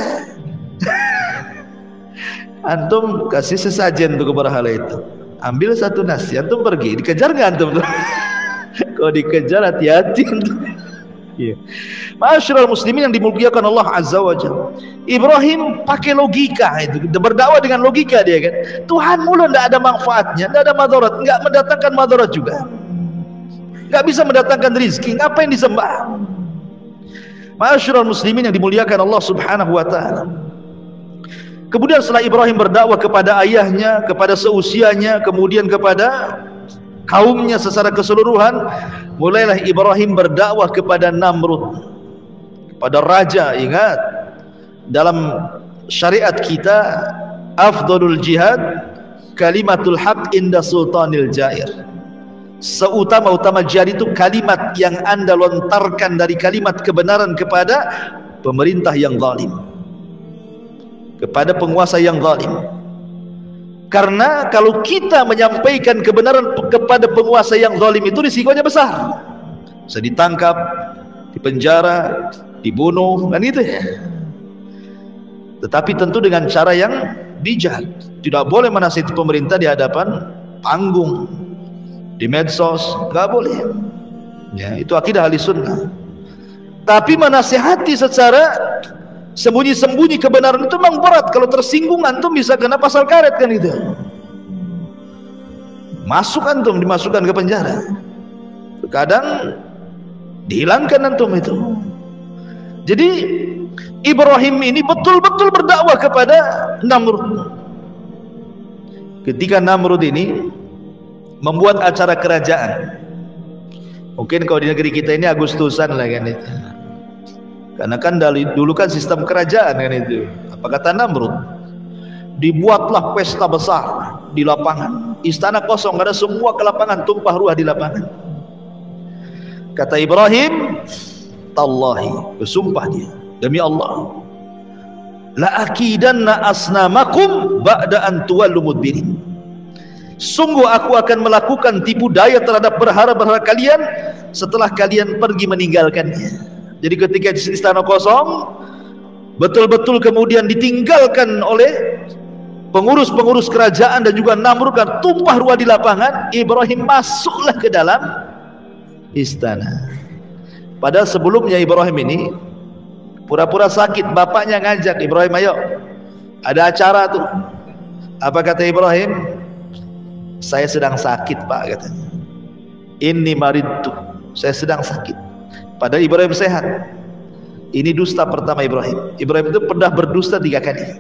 Antum kasih sesajen untuk berhala itu, ambil satu nasi, antum pergi, dikejar nggak antum? Kalau dikejar hati-hati antum. Ya. Ma'asyiral muslimin yang dimuliakan Allah Azza wa Jalla, Ibrahim pakai logika itu, berdakwah dengan logika dia kan. Tuhan mulu tidak ada manfaatnya, tidak ada madarat, nggak mendatangkan madarat juga, nggak bisa mendatangkan rizki, ngapain disembah? Ma'asyiral muslimin yang dimuliakan Allah Subhanahu wa taala. Kemudian setelah Ibrahim berdakwah kepada ayahnya, kepada seusianya, kemudian kepada kaumnya secara keseluruhan, mulailah Ibrahim berdakwah kepada Namrud, pada raja. Ingat, dalam syariat kita afdalul jihad kalimatul haq inda sultanil jair. Seutama-utama jihad itu kalimat yang anda lontarkan dari kalimat kebenaran kepada pemerintah yang zalim, kepada penguasa yang zalim. Karena kalau kita menyampaikan kebenaran kepada penguasa yang zalim itu risikonya besar, bisa ditangkap, dipenjara, dibunuh, kan gitu ya. Tetapi tentu dengan cara yang bijak. Tidak boleh menasihati pemerintah di hadapan panggung, di medsos, nggak boleh. Ya, itu akidah ahli sunnah. Tapi menasihati secara sembunyi-sembunyi kebenaran itu memang berat. Kalau tersinggung antum bisa kena pasal karet kan itu, masuk antum, dimasukkan ke penjara, kadang dihilangkan antum itu. Jadi Ibrahim ini betul-betul berdakwah kepada Namrud. Ketika Namrud ini membuat acara kerajaan, mungkin kalau di negeri kita ini Agustusan lah kan itu, karena kan dulu kan sistem kerajaan kan itu. Apa kata Namrud? Dibuatlah pesta besar di lapangan, istana kosong, ada semua ke lapangan, tumpah ruah di lapangan. Kata Ibrahim, tallahi, bersumpah dia, demi Allah, la akidanna asnamakum ba'da an tuwallu mudbirin. Sungguh aku akan melakukan tipu daya terhadap berhala-berhala kalian setelah kalian pergi meninggalkannya. Jadi ketika istana kosong, betul-betul kemudian ditinggalkan oleh pengurus-pengurus kerajaan dan juga Namrud, kan tumpah ruah di lapangan, Ibrahim masuklah ke dalam istana. Padahal sebelumnya Ibrahim ini pura-pura sakit, bapaknya ngajak, Ibrahim ayo, ada acara tuh. Apa kata Ibrahim? Saya sedang sakit pak, katanya. Inni maridtu, saya sedang sakit. Padahal Ibrahim sehat. Ini dusta pertama Ibrahim. Ibrahim itu pernah berdusta 3 kali.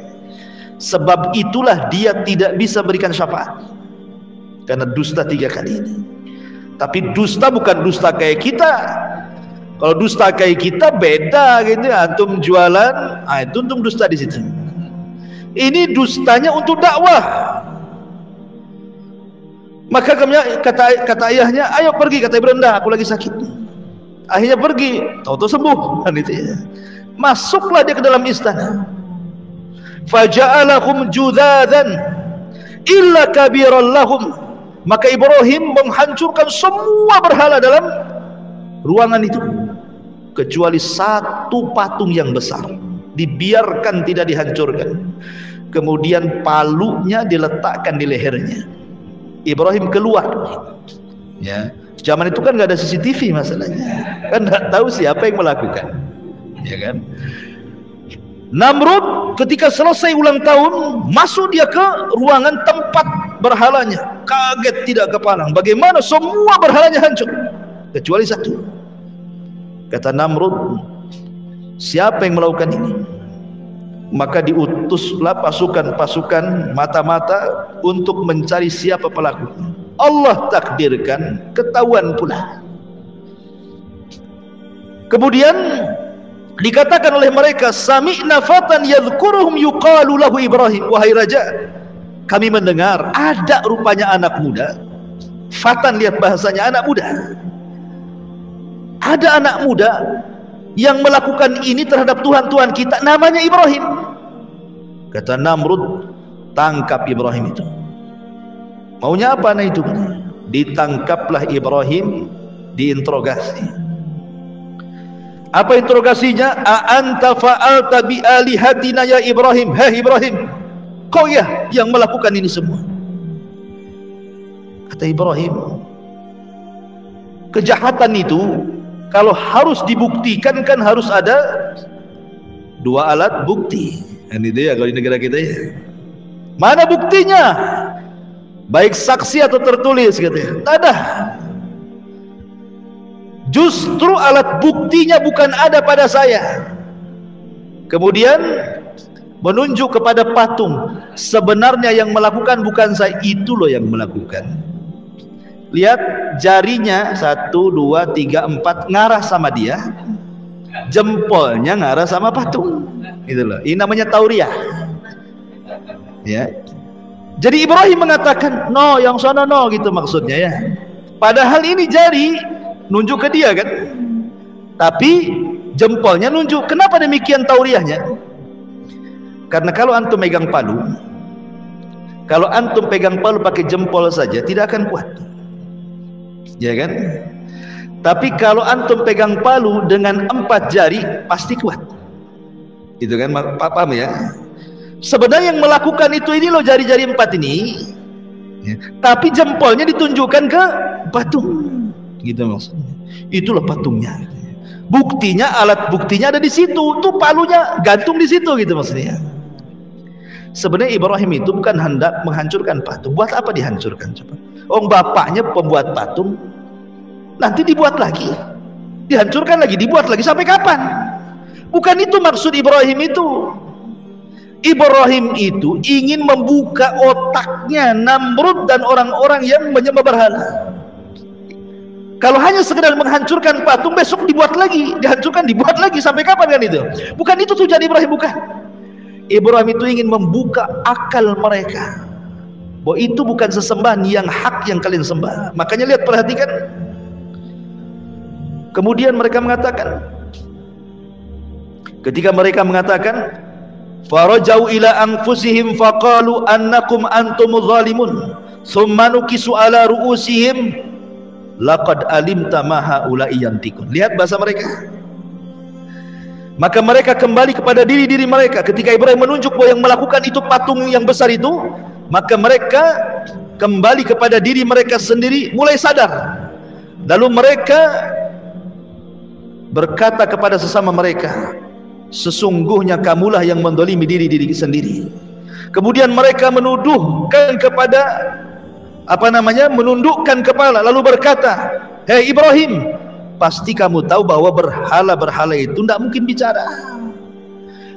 Sebab itulah dia tidak bisa berikan syafaat, karena dusta 3 kali ini. Tapi dusta bukan dusta kayak kita. Kalau dusta kayak kita beda gitu, antum jualan, itu antum dusta di situ. Ini dustanya untuk dakwah. Maka kata ayahnya, ayo pergi, kata Ibrahim, dah aku lagi sakit. Akhirnya pergi, tahu-tahu sembuh kan itu ya. Masuklah dia ke dalam istana. Faja'alahum judzadan illa kabiran lahum. Maka Ibrahim menghancurkan semua berhala dalam ruangan itu kecuali satu patung yang besar, dibiarkan tidak dihancurkan. Kemudian palunya diletakkan di lehernya. Ibrahim keluar, ya. Zaman itu kan nggak ada CCTV masalahnya, kan nggak tahu siapa yang melakukan, ya kan. Namrud ketika selesai ulang tahun, masuk dia ke ruangan tempat berhalanya, kaget tidak kepalang, bagaimana semua berhalanya hancur kecuali satu. Kata Namrud, siapa yang melakukan ini? Maka diutuslah pasukan-pasukan mata-mata untuk mencari siapa pelakunya. Allah takdirkan, ketahuan pula. Kemudian dikatakan oleh mereka, sami'na fatan yadhkuruhum yuqalu lahu Ibrahim. Wahai raja, kami mendengar ada rupanya anak muda. Fatan, lihat bahasanya, anak muda. Ada anak muda yang melakukan ini terhadap Tuhan-Tuhan kita, namanya Ibrahim. Kata Namrud, tangkap Ibrahim itu. Maunya apa anak itu? Ditangkaplah Ibrahim, diinterogasi. Apa interogasinya? A anta fa'alta bi alihatina ya Ibrahim. Hei Ibrahim, kau ya yang melakukan ini semua? Kata Ibrahim, kejahatan itu kalau harus dibuktikan kan harus ada dua alat bukti. Ini dia kalau di negara kita ya. Mana buktinya? Baik saksi atau tertulis katanya. Tak ada. Justru alat buktinya bukan ada pada saya. Kemudian menunjuk kepada patung. Sebenarnya yang melakukan bukan saya, itu loh yang melakukan. Lihat jarinya 1, 2, 3, 4 ngarah sama dia, jempolnya ngarah sama patung. Itu loh. Ini namanya tauriah. Ya. Jadi Ibrahim mengatakan, no, yang sana no, gitu maksudnya ya. Padahal ini jari nunjuk ke dia kan, tapi jempolnya nunjuk. Kenapa demikian tauriahnya? Karena kalau antum megang palu, kalau antum pegang palu pakai jempol saja tidak akan kuat, ya kan? Tapi kalau antum pegang palu dengan 4 jari pasti kuat, itu kan, paham ya? Sebenarnya yang melakukan itu ini loh, jari-jari 4 ini ya. Tapi jempolnya ditunjukkan ke patung, gitu maksudnya. Itulah patungnya. Buktinya, alat buktinya ada di situ. Tuh palunya gantung di situ, gitu maksudnya. Sebenarnya Ibrahim itu bukan hendak menghancurkan patung. Buat apa dihancurkan coba? Oh, bapaknya pembuat patung, nanti dibuat lagi, dihancurkan lagi, dibuat lagi, sampai kapan? Bukan itu maksud Ibrahim itu. Ibrahim itu ingin membuka otaknya Namrud dan orang-orang yang menyembah berhala. Kalau hanya sekedar menghancurkan patung, besok dibuat lagi, dihancurkan, dibuat lagi, sampai kapan kan itu? Bukan itu tujuan Ibrahim, bukan. Ibrahim itu ingin membuka akal mereka bahwa itu bukan sesembahan yang hak yang kalian sembah. Makanya lihat, perhatikan. Kemudian mereka mengatakan, ketika mereka mengatakan, farajau ila anfusihim faqalu annakum antumuz zalimun summa nukisu ala ru'usihim laqad alimta ma haula'i yantikun. Lihat bahasa mereka. Maka mereka kembali kepada diri-diri mereka. Ketika Ibrahim menunjuk bahwa yang melakukan itu patung yang besar itu, maka mereka kembali kepada diri mereka sendiri, mulai sadar. Lalu mereka berkata kepada sesama mereka, sesungguhnya kamulah yang mendolimi diri-diri sendiri. Kemudian mereka menuduhkan kepada menundukkan kepala, lalu berkata, hei Ibrahim, pasti kamu tahu bahwa berhala-berhala itu tidak mungkin bicara.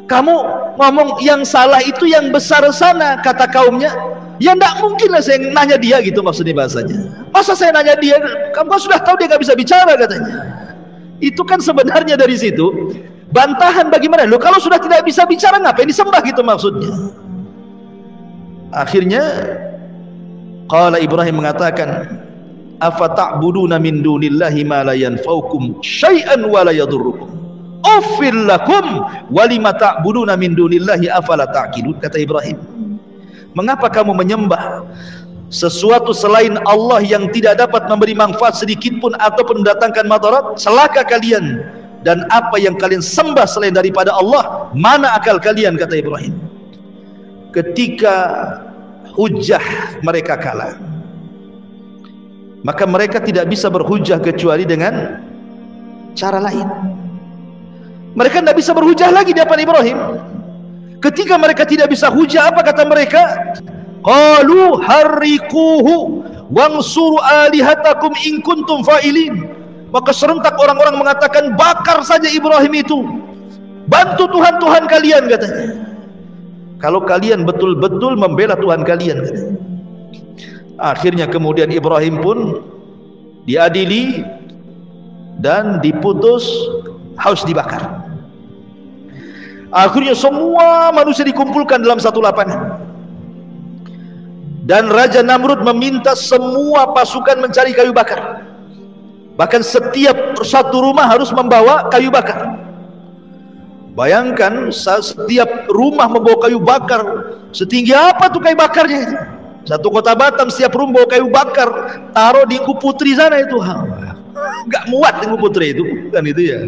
Kamu ngomong yang salah itu yang besar sana, kata kaumnya. Ya tidak mungkin lah saya nanya dia, gitu maksudnya bahasanya. Masa saya nanya dia, kamu sudah tahu dia nggak bisa bicara, katanya. Itu kan sebenarnya dari situ bantahan bagaimana? Loh, kalau sudah tidak bisa bicara ngapain disembah gitu maksudnya. Akhirnya qala Ibrahim mengatakan, afata'buduna min dunillahi ma la yanfa'ukum syai'an wa la yadurrukum uffil lakum wa lima ta'buduna min dunillahi afala ta'qilun. Kata Ibrahim, mengapa kamu menyembah sesuatu selain Allah yang tidak dapat memberi manfaat sedikit pun ataupun mendatangkan madarat? Celaka kalian, dan apa yang kalian sembah selain daripada Allah, mana akal kalian? Kata Ibrahim. Ketika hujah mereka kalah, maka mereka tidak bisa berhujah kecuali dengan cara lain. Mereka tidak bisa berhujah lagi di hadapan Ibrahim. Ketika mereka tidak bisa hujah, apa kata mereka? Qalu harriquhu wansuru alihatakum in kuntum fa'ilin. Maka serentak orang-orang mengatakan, bakar saja Ibrahim itu, bantu Tuhan-Tuhan kalian, katanya, kalau kalian betul-betul membela Tuhan kalian, katanya. Akhirnya kemudian Ibrahim pun diadili dan diputus harus dibakar. Akhirnya semua manusia dikumpulkan dalam satu lapangan, dan Raja Namrud meminta semua pasukan mencari kayu bakar. Bahkan setiap satu rumah harus membawa kayu bakar. Bayangkan, setiap rumah membawa kayu bakar. Setinggi apa tuh kayu bakarnya itu? Satu kota Batam setiap rumah bawa kayu bakar, taruh di Ingku Putri sana itu. Nggak muat Ingku Putri itu, kan itu ya.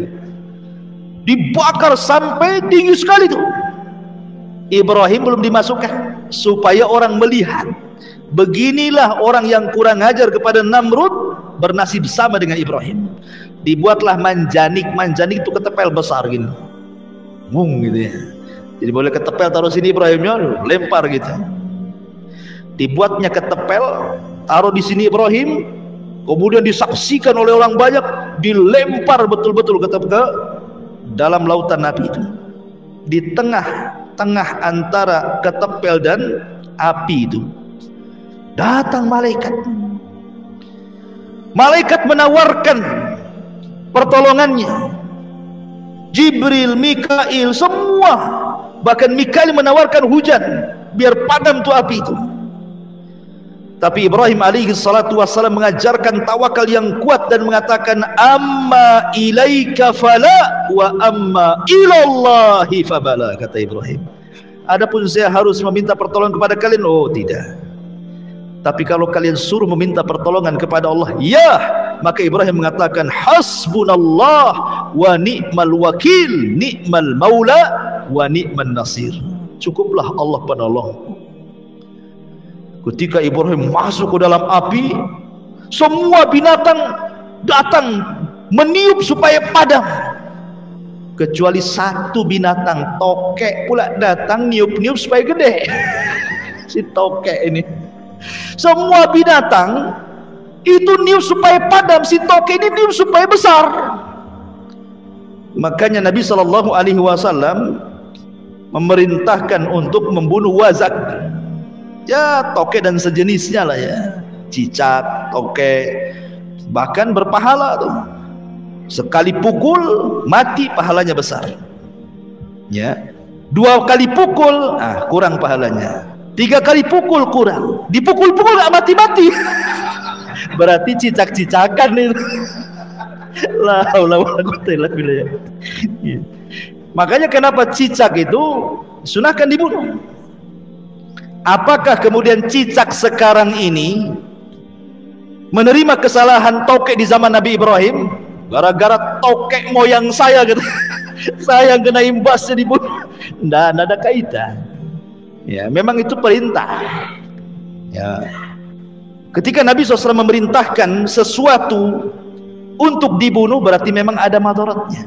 Dibakar sampai tinggi sekali tuh. Ibrahim belum dimasukkan supaya orang melihat, beginilah orang yang kurang ajar kepada Namrud bernasib sama dengan Ibrahim. Dibuatlah manjanik. Manjanik itu ketepel besar gini, gitu ya. Jadi boleh ketepel taruh sini, Ibrahimnya lempar gitu. Dibuatnya ketepel, taruh di sini Ibrahim, kemudian disaksikan oleh orang banyak, dilempar betul-betul ke dalam lautan api itu. Di tengah-tengah antara ketepel dan api itu datang malaikat. Malaikat menawarkan pertolongannya. Jibril, Mikail, semua, bahkan Mikail menawarkan hujan biar padam tuh api itu. Tapi Ibrahim alaihi salatu wassalam mengajarkan tawakal yang kuat dan mengatakan, amma ilaika fala wa amma ilallahi fabala. Kata Ibrahim, adapun saya harus meminta pertolongan kepada kalian, oh tidak. Tapi kalau kalian suruh meminta pertolongan kepada Allah, ya. Maka Ibrahim mengatakan, hasbunallah wa ni'mal wakil, ni'mal maula wa ni'man nasir. Cukuplah Allah penolong. Ketika Ibrahim masuk ke dalam api, semua binatang datang meniup supaya padam, kecuali satu binatang, tokek pula datang niup-niup supaya gede. Si tokek ini. Semua binatang itu niup supaya padam, si tokek ini niup supaya besar. Makanya Nabi SAW memerintahkan untuk membunuh wazak, ya tokek dan sejenisnya lah ya, cicak, tokek, bahkan berpahala tuh. Sekali pukul mati pahalanya besar, ya. 2 kali pukul kurang pahalanya, 3 kali pukul kurang, dipukul-pukul gak mati-mati. Berarti cicak-cicakan itu. La haula wala quwwata illa billah. Makanya kenapa cicak itu sunahkan dibunuh. Apakah kemudian cicak sekarang ini menerima kesalahan tokek di zaman Nabi Ibrahim? Gara-gara tokek moyang saya gitu. Saya yang kena imbasnya dibunuh. Nggak ada kaitan. Ya, memang itu perintah. Ya. Ketika Nabi SAW memerintahkan sesuatu untuk dibunuh, berarti memang ada madaratnya.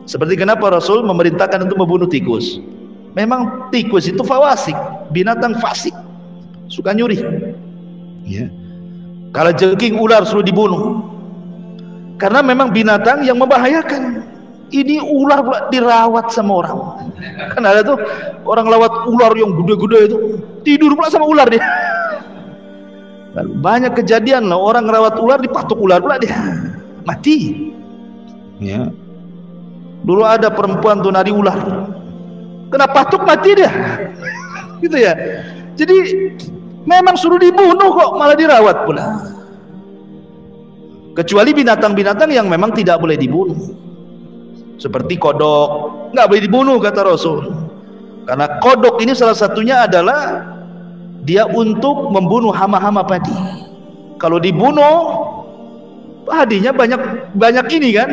Seperti kenapa Rasul memerintahkan untuk membunuh tikus. Memang tikus itu fawasik, binatang fasik, suka nyuri. Ya. Kalau jengking, ular suruh dibunuh, karena memang binatang yang membahayakan. Ini ular pula dirawat sama orang. Kan ada tuh orang lawat ular yang gede-gede itu, tidur pula sama ular dia. Banyak kejadian lah, orang rawat ular dipatuk ular pula dia mati. Ya. Dulu ada perempuan tuh nari ular, kena patuk mati dia. Gitu ya. Jadi memang suruh dibunuh kok malah dirawat pula. Kecuali binatang-binatang yang memang tidak boleh dibunuh, seperti kodok, nggak boleh dibunuh kata Rasul. Karena kodok ini salah satunya adalah dia untuk membunuh hama-hama padi. Kalau dibunuh padinya banyak ini kan.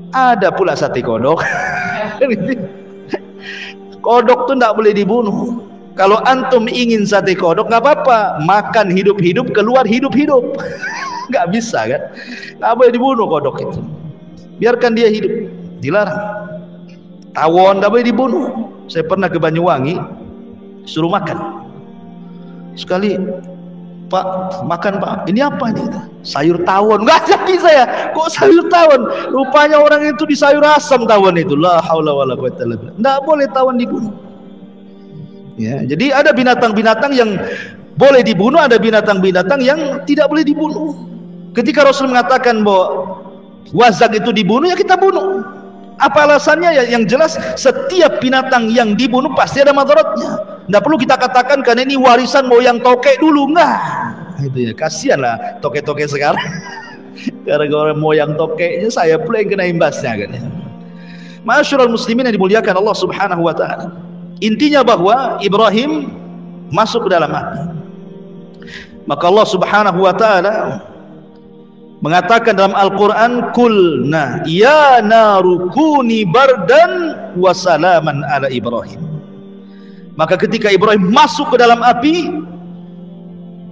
Ada pula sate kodok. Kodok tuh nggak boleh dibunuh. Kalau antum ingin sate kodok nggak apa-apa, makan hidup-hidup, keluar hidup-hidup. Nggak bisa kan? Nggak boleh dibunuh kodok itu. Biarkan dia hidup, dilarang. Tawon nggak boleh dibunuh. Saya pernah ke Banyuwangi, suruh makan. Sekali, Pak, makan Pak. Ini apa ini? Sayur tawon. Nggak jadi saya. Kok sayur tawon? Rupanya orang itu di sayur asam tawon itu. La haula wala quwwata illa billah. Nggak boleh tawon dibunuh. Ya, jadi ada binatang-binatang yang boleh dibunuh, ada binatang-binatang yang tidak boleh dibunuh. Ketika Rasul mengatakan bahwa wazak itu dibunuh, ya kita bunuh. Apa alasannya? Ya, yang jelas setiap binatang yang dibunuh pasti ada madaratnya. Tidak perlu kita katakan karena ini warisan moyang tokek dulu, enggak. Itu ya, kasihan lah tokek-tokek sekarang. Gara-gara moyang tokeknya saya pula yang kena imbasnya kan. Ma'asyiral muslimin yang dimuliakan Allah Subhanahu wa taala. Intinya bahwa Ibrahim masuk ke dalam api. Maka Allah Subhanahu wa taala mengatakan dalam Al-Qur'an, "Qulna ya naru kuni bardan wa salaman ala Ibrahim." Maka ketika Ibrahim masuk ke dalam api,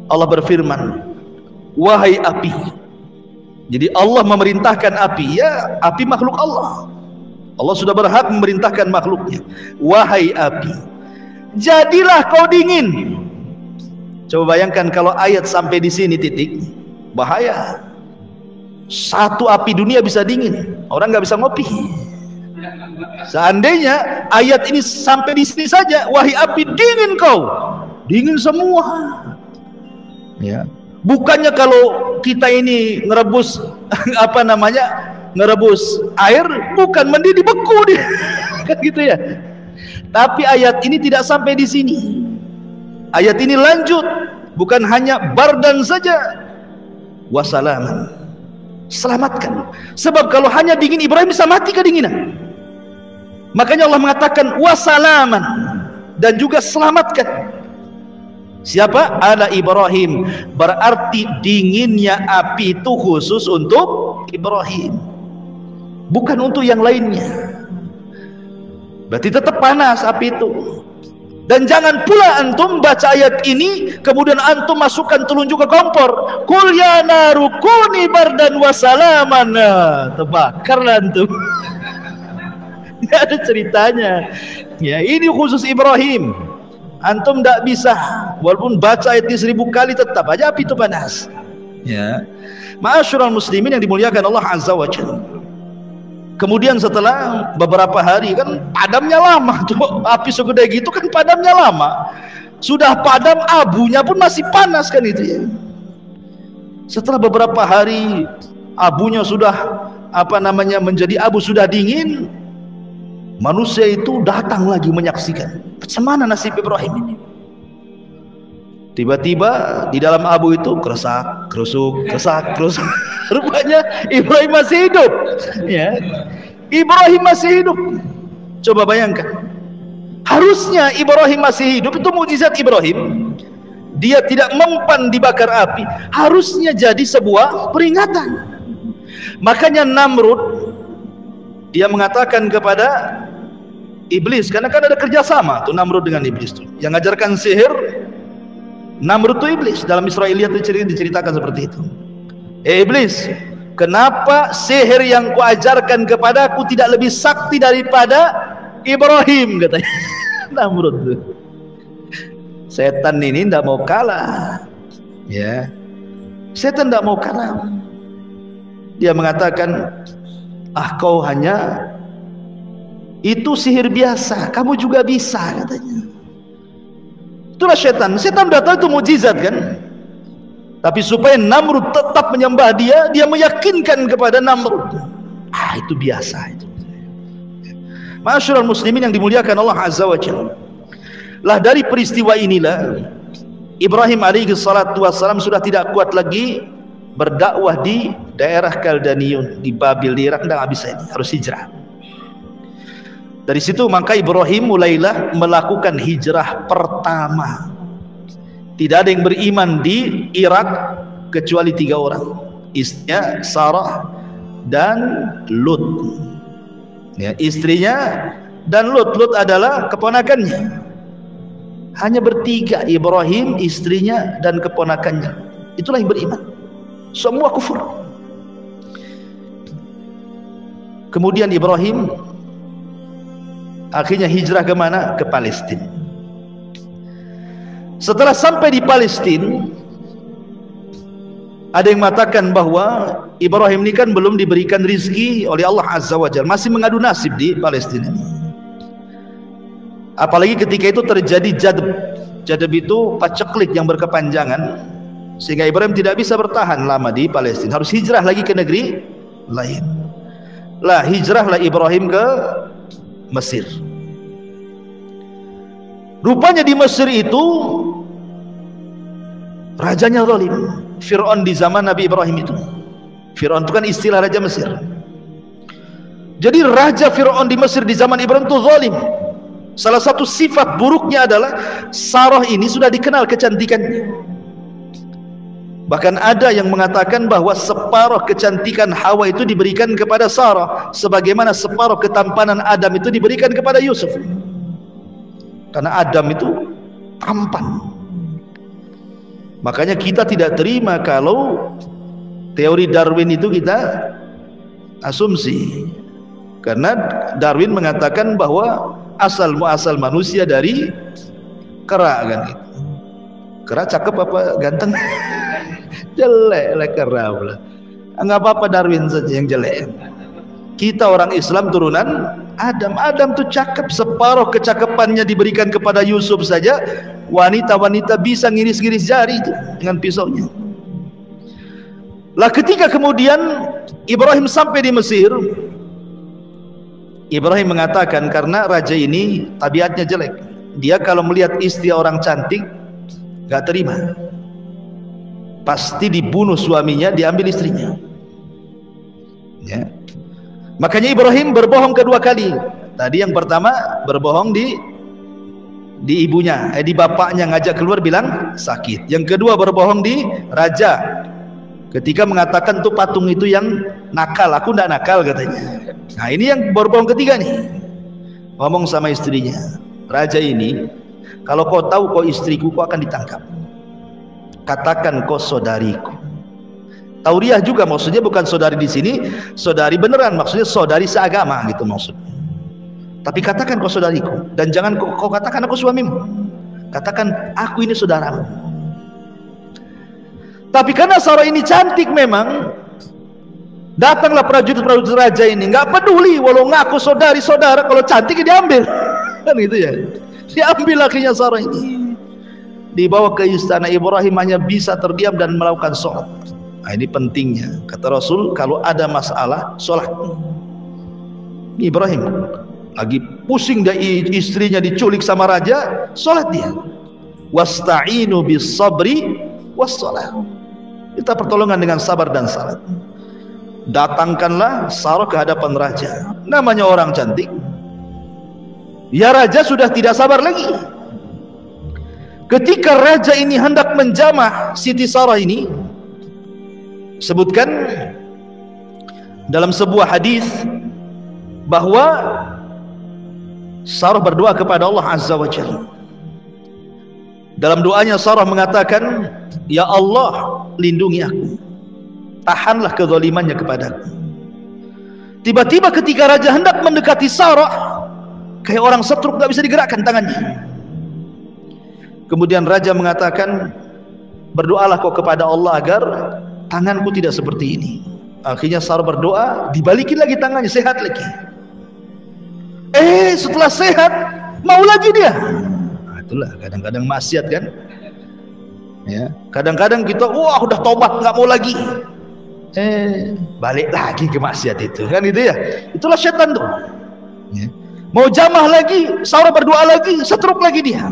Allah berfirman, "Wahai api." Jadi Allah memerintahkan api, ya api makhluk Allah. Allah sudah berhak memerintahkan makhluknya. Wahai api, jadilah kau dingin. Coba bayangkan kalau ayat sampai di sini titik, bahaya. Satu api dunia bisa dingin, orang nggak bisa ngopi. Seandainya ayat ini sampai di sini saja, wahai api dingin kau, dingin semua. Ya, bukannya kalau kita ini ngerebus apa namanya? Ngerebus air, bukan mendidih beku dia. Kan gitu ya. Tapi ayat ini tidak sampai di sini. Ayat ini lanjut, bukan hanya bardan saja, wasalaman. Selamatkan. Sebab kalau hanya dingin, Ibrahim bisa mati kedinginan. Makanya Allah mengatakan wasalaman, dan juga selamatkan. Siapa? Ala Ibrahim. Berarti dinginnya api itu khusus untuk Ibrahim, bukan untuk yang lainnya. Berarti tetap panas api itu. Dan jangan pula antum baca ayat ini kemudian antum masukkan telunjuk ke kompor. Qul ya naru kuni bardan wa salaman. Terbakarlah antum. Tidak ada ceritanya. Ya, ini khusus Ibrahim. Antum tidak bisa, walaupun baca ayat ini 1000 kali tetap aja api itu panas. Ya. Ma'asyiral muslimin yang dimuliakan Allah Azza wa Jalla. Kemudian setelah beberapa hari, kan padamnya lama tuh, api segede gitu kan padamnya lama. Sudah padam, abunya pun masih panas kan itu ya. Setelah beberapa hari abunya sudah apa namanya menjadi abu, sudah dingin, manusia itu datang lagi menyaksikan bagaimana nasib Ibrahim ini. Tiba-tiba di dalam abu itu keresak, kerusuk, keresak, kerusuk. Rupanya Ibrahim masih hidup. Ya, Ibrahim masih hidup. Coba bayangkan. Harusnya Ibrahim masih hidup, itu mukjizat Ibrahim. Dia tidak mempan dibakar api. Harusnya jadi sebuah peringatan. Makanya Namrud, dia mengatakan kepada iblis, karena kan ada kerjasama tuh Namrud dengan iblis tuh. Yang ngajarkan sihir Namrud itu iblis. Dalam Israiliyat diceritakan seperti itu. Iblis, kenapa sihir yang kuajarkan kepadaku tidak lebih sakti daripada Ibrahim, katanya. Namrud tuh. Setan ini tidak mau kalah. Ya, setan tidak mau kalah. Dia mengatakan, kau hanya itu sihir biasa, kamu juga bisa, katanya. Itulah setan. Setan sudah tahu itu mukjizat kan. Tapi supaya Namrud tetap menyembah dia, dia meyakinkan kepada Namrud, itu biasa itu. Masyarul muslimin yang dimuliakan Allah Azza wa Jalla. Lah dari peristiwa inilah Ibrahim alaihi salatu wassalam sudah tidak kuat lagi berdakwah di daerah Kaldaniun, di Babil, di Irak. Tidak bisa ini, harus hijrah. Dari situ maka Ibrahim mulailah melakukan hijrah pertama. Tidak ada yang beriman di Irak kecuali 3 orang, istrinya Sarah dan Lut. Ya, istrinya dan Lut adalah keponakannya. Hanya bertiga, Ibrahim, istrinya dan keponakannya. Itulah yang beriman. Semua kufur. Kemudian Ibrahim akhirnya hijrah ke mana? Ke Palestina. Setelah sampai di Palestina, ada yang mengatakan bahwa Ibrahim ini kan belum diberikan rizki oleh Allah Azza wa Jalla, masih mengadu nasib di Palestina. Apalagi ketika itu terjadi jadab. Jadab itu paceklik yang berkepanjangan, sehingga Ibrahim tidak bisa bertahan lama di Palestina, harus hijrah lagi ke negeri lain. Lah hijrahlah Ibrahim ke Mesir. Rupanya di Mesir itu rajanya zalim. Fir'aun di zaman Nabi Ibrahim itu. Fir'aun itu kan istilah raja Mesir. Jadi raja Fir'aun di Mesir di zaman Ibrahim itu zalim. Salah satu sifat buruknya adalah Sarah ini sudah dikenal kecantikannya. Bahkan ada yang mengatakan bahwa separuh kecantikan Hawa itu diberikan kepada Sarah, sebagaimana separuh ketampanan Adam itu diberikan kepada Yusuf. Karena Adam itu tampan. Makanya kita tidak terima kalau teori Darwin itu kita asumsi. Karena Darwin mengatakan bahwa asal muasal manusia dari kera, kan gitu. Kera cakep apa ganteng? Jelek lah kera pula. Enggak apa-apa Darwin saja yang jelek. Kita orang Islam turunan Adam. Adam tuh cakep, separuh kecakapannya diberikan kepada Yusuf saja. Wanita-wanita bisa ngiris-ngiris jari itu dengan pisaunya. Lah ketika kemudian Ibrahim sampai di Mesir, Ibrahim mengatakan karena raja ini tabiatnya jelek, dia kalau melihat istri orang cantik gak terima, pasti dibunuh suaminya, diambil istrinya ya. Makanya Ibrahim berbohong kedua kali. Tadi yang pertama berbohong di ibunya, di bapaknya, ngajak keluar bilang sakit. Yang kedua berbohong di raja ketika mengatakan tuh patung itu yang nakal, aku ndak nakal katanya. Nah ini yang berbohong ketiga nih, ngomong sama istrinya, raja ini kalau kau tahu kau istriku, kau akan ditangkap, katakan kau saudariku. Tauriah juga maksudnya bukan saudari di sini, saudari beneran, maksudnya saudari seagama gitu maksudnya. Tapi katakan kau saudariku, dan jangan kau katakan aku suamimu, katakan aku ini saudaramu. Tapi karena Sarah ini cantik memang, datanglah prajurit-prajurit raja ini, nggak peduli walau ngaku saudari-saudara, kalau cantik diambil kan gitu ya. Diambil akhirnya Sarah ini, dibawa ke istana. Ibrahim hanya bisa terdiam dan melakukan sholat. Nah, ini pentingnya kata Rasul, kalau ada masalah sholat. Ibrahim lagi pusing dari istrinya diculik sama raja, sholat dia. Wasta'inu bis sabri was sholat. Kita pertolongan dengan sabar dan salat. Datangkanlah Sarah ke hadapan raja, namanya orang cantik. Ya raja sudah tidak sabar lagi. Ketika raja ini hendak menjamah Siti Sarah ini, sebutkan dalam sebuah hadis bahwa Sarah berdoa kepada Allah Azza wa Jalla. Dalam doanya Sarah mengatakan, ya Allah, lindungi aku, tahanlah kezalimannya kepadaku. Tiba-tiba ketika raja hendak mendekati Sarah, kayak orang setruk, gak bisa digerakkan tangannya. Kemudian raja mengatakan, berdoalah kau kepada Allah agar tanganku tidak seperti ini. Akhirnya Sarah berdoa, dibalikin lagi tangannya, sehat lagi. Setelah sehat mau lagi dia. Nah, itulah kadang-kadang maksiat kan ya. Kadang-kadang kita wah udah tobat nggak mau lagi, Balik lagi ke maksiat itu kan, itu ya. Itulah setan tuh ya. Mau jamah lagi, Sarah berdoa lagi, setruk lagi dia.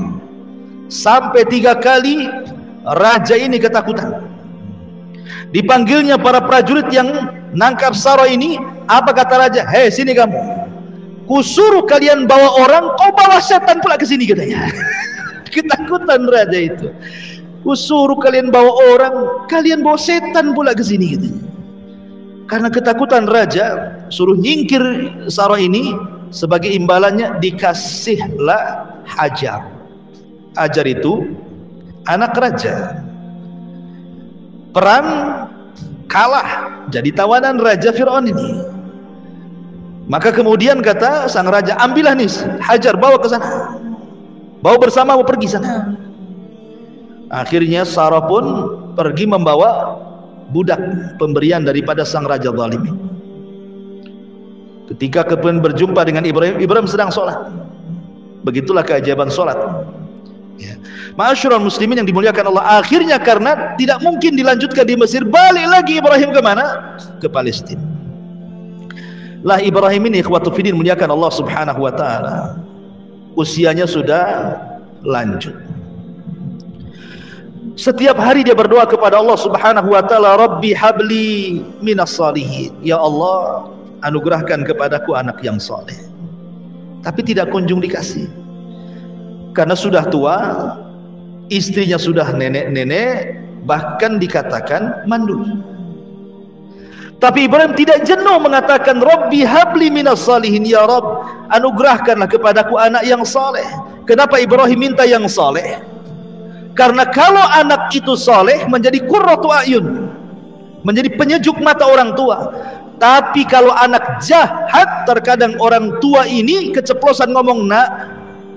Sampai 3 kali raja ini ketakutan. Dipanggilnya para prajurit yang nangkap Sarah ini. Apa kata raja? Hei, sini kamu, kusuruh kalian bawa orang, kau bawa setan pula ke sini, katanya. Ketakutan raja itu. Kusuruh kalian bawa orang, kalian bawa setan pula ke sini, katanya. Karena ketakutan raja, suruh nyingkir Sarah ini. Sebagai imbalannya dikasihlah Hajar. Hajar itu anak raja. Perang kalah, jadi tawanan Raja Fir'aun ini. Maka kemudian kata sang raja, ambillah nih Hajar, bawa ke sana, bawa bersama, mau pergi sana. Akhirnya Sarah pun pergi membawa budak pemberian daripada sang raja zalim. Ketika kemudian berjumpa dengan Ibrahim, Ibrahim sedang sholat. Begitulah keajaiban sholat ya. Ma'asyiral muslimin yang dimuliakan Allah, akhirnya karena tidak mungkin dilanjutkan di Mesir, balik lagi Ibrahim kemana? Ke Palestina. Lah Ibrahim ini ikhwatu fiddin muliakan Allah subhanahu wa ta'ala, usianya sudah lanjut. Setiap hari dia berdoa kepada Allah subhanahu wa ta'ala, Rabbi habli minas salihin, ya Allah anugerahkan kepadaku anak yang soleh. Tapi tidak kunjung dikasih, karena sudah tua, istrinya sudah nenek-nenek, bahkan dikatakan mandul. Tapi Ibrahim tidak jenuh mengatakan Rabbi habli minas salihin, ya Rabb anugerahkanlah kepadaku anak yang soleh. Kenapa Ibrahim minta yang soleh? Karena kalau anak itu soleh menjadi qurratu a'yun, menjadi penyejuk mata orang tua. Tapi kalau anak jahat, terkadang orang tua ini keceplosan ngomong, nak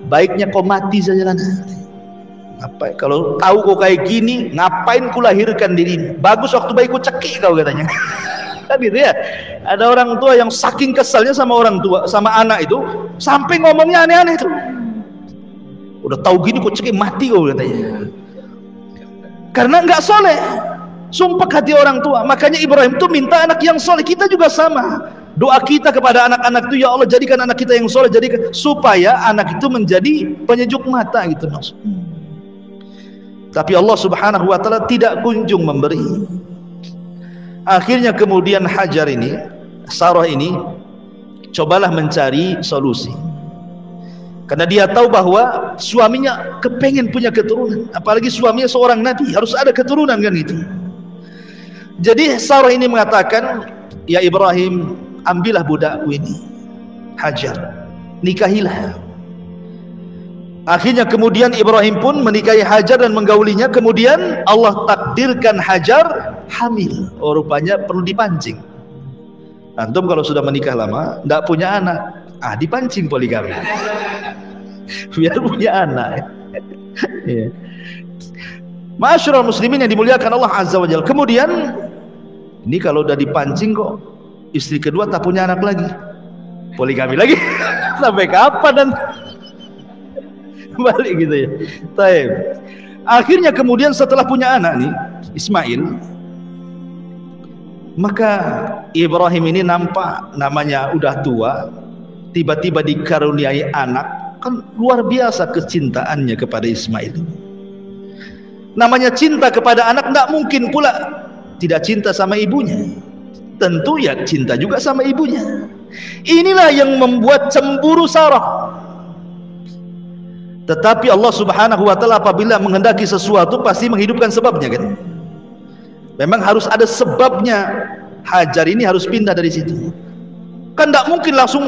baiknya kau mati saja kan. Apa kalau tahu kau kayak gini, ngapain ku lahirkan dirimu? Bagus waktu bayi ku cekik kau, katanya. Kan gitu ya. Ada orang tua yang saking kesalnya sama orang tua, sama anak itu, sampai ngomongnya aneh-aneh itu. Udah tahu gini ku cekik, mati kau, katanya. Karena nggak soleh, sumpah hati orang tua. Makanya Ibrahim tuh minta anak yang soleh. Kita juga sama. Doa kita kepada anak-anak itu, ya Allah jadikan anak kita yang soleh, jadikan, supaya anak itu menjadi penyejuk mata gitu maksudnya. Tapi Allah subhanahu wa ta'ala tidak kunjung memberi. Akhirnya kemudian Hajar ini, Sarah ini, cobalah mencari solusi. Karena dia tahu bahwa suaminya kepengen punya keturunan, apalagi suaminya seorang nabi, harus ada keturunan kan gitu. Jadi Sarah ini mengatakan, ya Ibrahim, ambillah budakku ini Hajar, nikahilah. Akhirnya kemudian Ibrahim pun menikahi Hajar dan menggaulinya. Kemudian Allah takdirkan Hajar hamil. Oh, rupanya perlu dipancing. Antum kalau sudah menikah lama tidak punya anak, dipancing poligami biar punya anak. Ya. Ma'asyiral muslimin yang dimuliakan Allah azza wa jalla. Kemudian ini kalau udah dipancing kok istri kedua tak punya anak lagi, poligami lagi. Sampai kapan dan balik gitu ya. Taib. Akhirnya kemudian setelah punya anak nih Ismail, maka Ibrahim ini nampak namanya udah tua, tiba-tiba dikaruniai anak. Kan luar biasa kecintaannya kepada Ismail. Namanya cinta kepada anak, tidak mungkin pula tidak cinta sama ibunya. Tentu ya cinta juga sama ibunya. Inilah yang membuat cemburu Sarah. Tetapi Allah subhanahu wa ta'ala apabila menghendaki sesuatu pasti menghidupkan sebabnya kan. Memang harus ada sebabnya. Hajar ini harus pindah dari situ. Kan tidak mungkin langsung,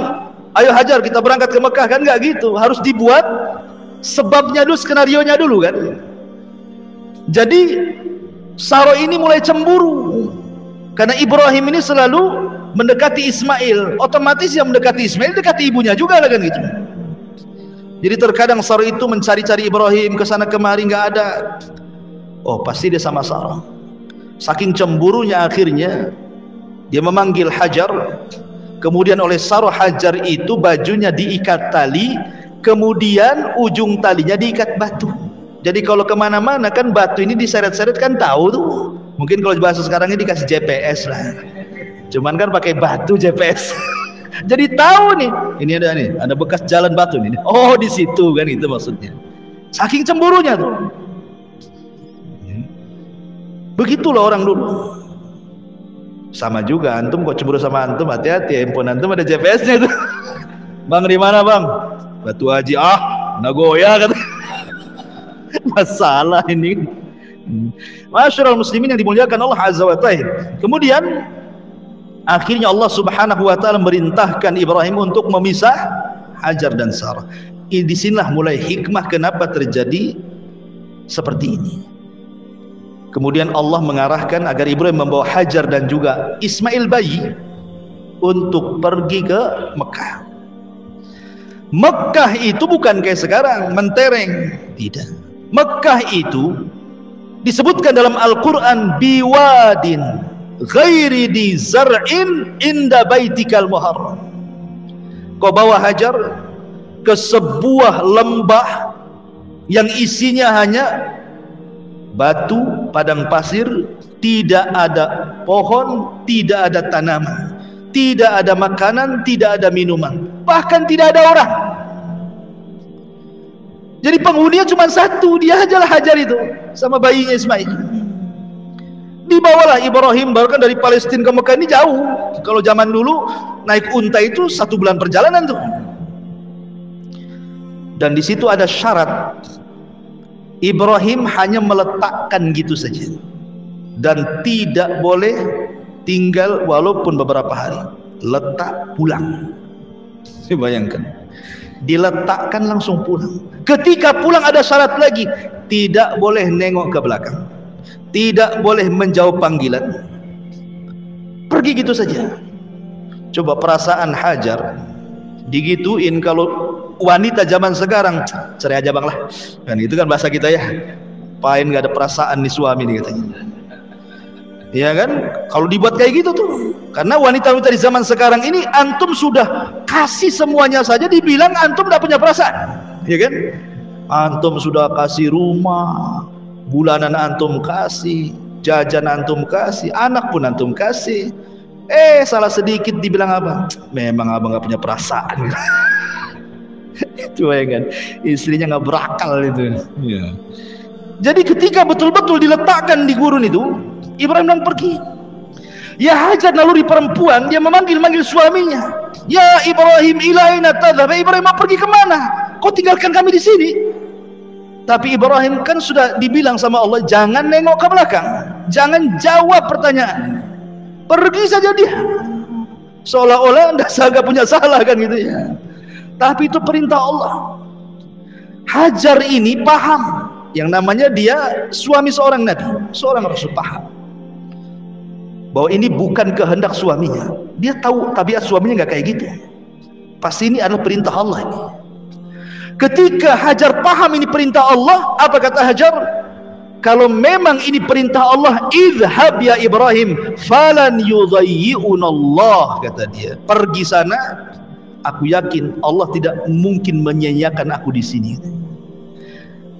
ayo Hajar kita berangkat ke Mekah, kan nggak gitu. Harus dibuat sebabnya dulu, skenarionya dulu kan. Jadi Sarah ini mulai cemburu karena Ibrahim ini selalu mendekati Ismail. Otomatis yang mendekati Ismail dekati ibunya juga lah kan gitu. Jadi terkadang Sarah itu mencari-cari Ibrahim ke sana kemari, nggak ada. Oh, pasti dia sama Sarah. Saking cemburunya akhirnya dia memanggil Hajar. Kemudian oleh Sarah, Hajar itu bajunya diikat tali, kemudian ujung talinya diikat batu. Jadi kalau kemana-mana kan batu ini diseret-seret kan tahu tuh. Mungkin kalau bahasa sekarang ini dikasih GPS lah. Cuman kan pakai batu GPS. Jadi tahu nih, ini ada bekas jalan batu nih. Oh, di situ kan, itu maksudnya. Saking cemburunya tuh. Begitulah orang dulu. Sama juga antum, kok cemburu sama antum, hati-hati, handphone antum ada GPS-nya itu. Bang, di mana bang? Batu Haji. Nagoya kata. Masalah ini. Masyarul muslimin yang dimuliakan Allah Azza wa Ta'ala. Kemudian akhirnya Allah Subhanahu wa taala merintahkan Ibrahim untuk memisah Hajar dan Sarah. Di sinilah mulai hikmah kenapa terjadi seperti ini. Kemudian Allah mengarahkan agar Ibrahim membawa Hajar dan juga Ismail bayi untuk pergi ke Mekah. Mekah itu bukan kayak sekarang mentereng, tidak. Mekah itu disebutkan dalam Al-Quran biwadin ghairi di zar'in inda baitikal muharram. Kau bawa Hajar ke sebuah lembah yang isinya hanya batu, padang pasir, tidak ada pohon, tidak ada tanaman, tidak ada makanan, tidak ada minuman, bahkan tidak ada orang. Jadi penghuninya cuma satu, dia ajalah Hajar itu sama bayinya Ismail. Dibawalah Ibrahim, bahkan dari Palestina ke Mekah ini jauh. Kalau zaman dulu naik unta itu 1 bulan perjalanan tuh. Dan di situ ada syarat. Ibrahim hanya meletakkan gitu saja, dan tidak boleh tinggal walaupun beberapa hari. Letak pulang. Bayangkan, diletakkan langsung pulang. Ketika pulang ada syarat lagi, tidak boleh nengok ke belakang, tidak boleh menjawab panggilan, pergi gitu saja. Coba perasaan Hajar digituin. Kalau wanita zaman sekarang, cerai aja bang lah, kan itu kan bahasa kita ya, pain gak ada perasaan nih suami nih katanya, ya kan? Kalau dibuat kayak gitu tuh, karena wanita-wanita di zaman sekarang ini, antum sudah kasih semuanya saja dibilang antum gak punya perasaan, ya kan? Antum sudah kasih rumah, bulanan antum kasih, jajan antum kasih, anak pun antum kasih, salah sedikit dibilang apa? Memang abang gak punya perasaan. Itu ya kan, istrinya nggak berakal itu ya. Jadi ketika betul-betul diletakkan di gurun itu, Ibrahim bilang pergi. Ya Hajar, naluri perempuan, dia memanggil suaminya. Ya Ibrahim, ilaina tadhhab. Ibrahim mau pergi kemana? Kau tinggalkan kami di sini. Tapi Ibrahim kan sudah dibilang sama Allah, jangan nengok ke belakang, jangan jawab pertanyaan, pergi saja dia. Seolah-olah nggak punya salah kan gitu ya. Tapi itu perintah Allah. Hajar ini paham, yang namanya dia suami seorang nabi, seorang rasul, paham bahwa ini bukan kehendak suaminya. Dia tahu tabiat suaminya nggak kayak gitu. Pasti ini adalah perintah Allah ini. Ketika Hajar paham ini perintah Allah, apa kata Hajar? Kalau memang ini perintah Allah, idhhab ya Ibrahim falan yudayyi'unallah, kata dia. Pergi sana, aku yakin Allah tidak mungkin menyia-nyiakan aku di sini.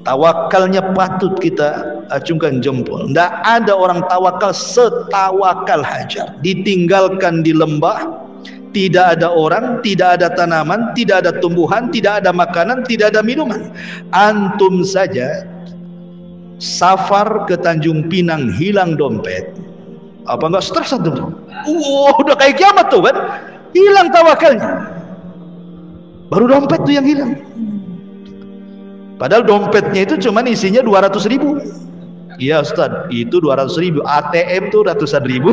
Tawakalnya patut kita acungkan jempol. Tidak ada orang tawakal setawakal Hajar. Ditinggalkan di lembah, tidak ada orang, tidak ada tanaman, tidak ada tumbuhan, tidak ada makanan, tidak ada minuman. Antum saja safar ke Tanjung Pinang, hilang dompet, apa enggak stres antum? Udah kayak kiamat tuh kan, hilang tawakalnya. Baru dompet tuh yang hilang. Padahal dompetnya itu cuman isinya 200.000. Iya Ustaz, itu 200.000. ATM tuh ratusan ribu.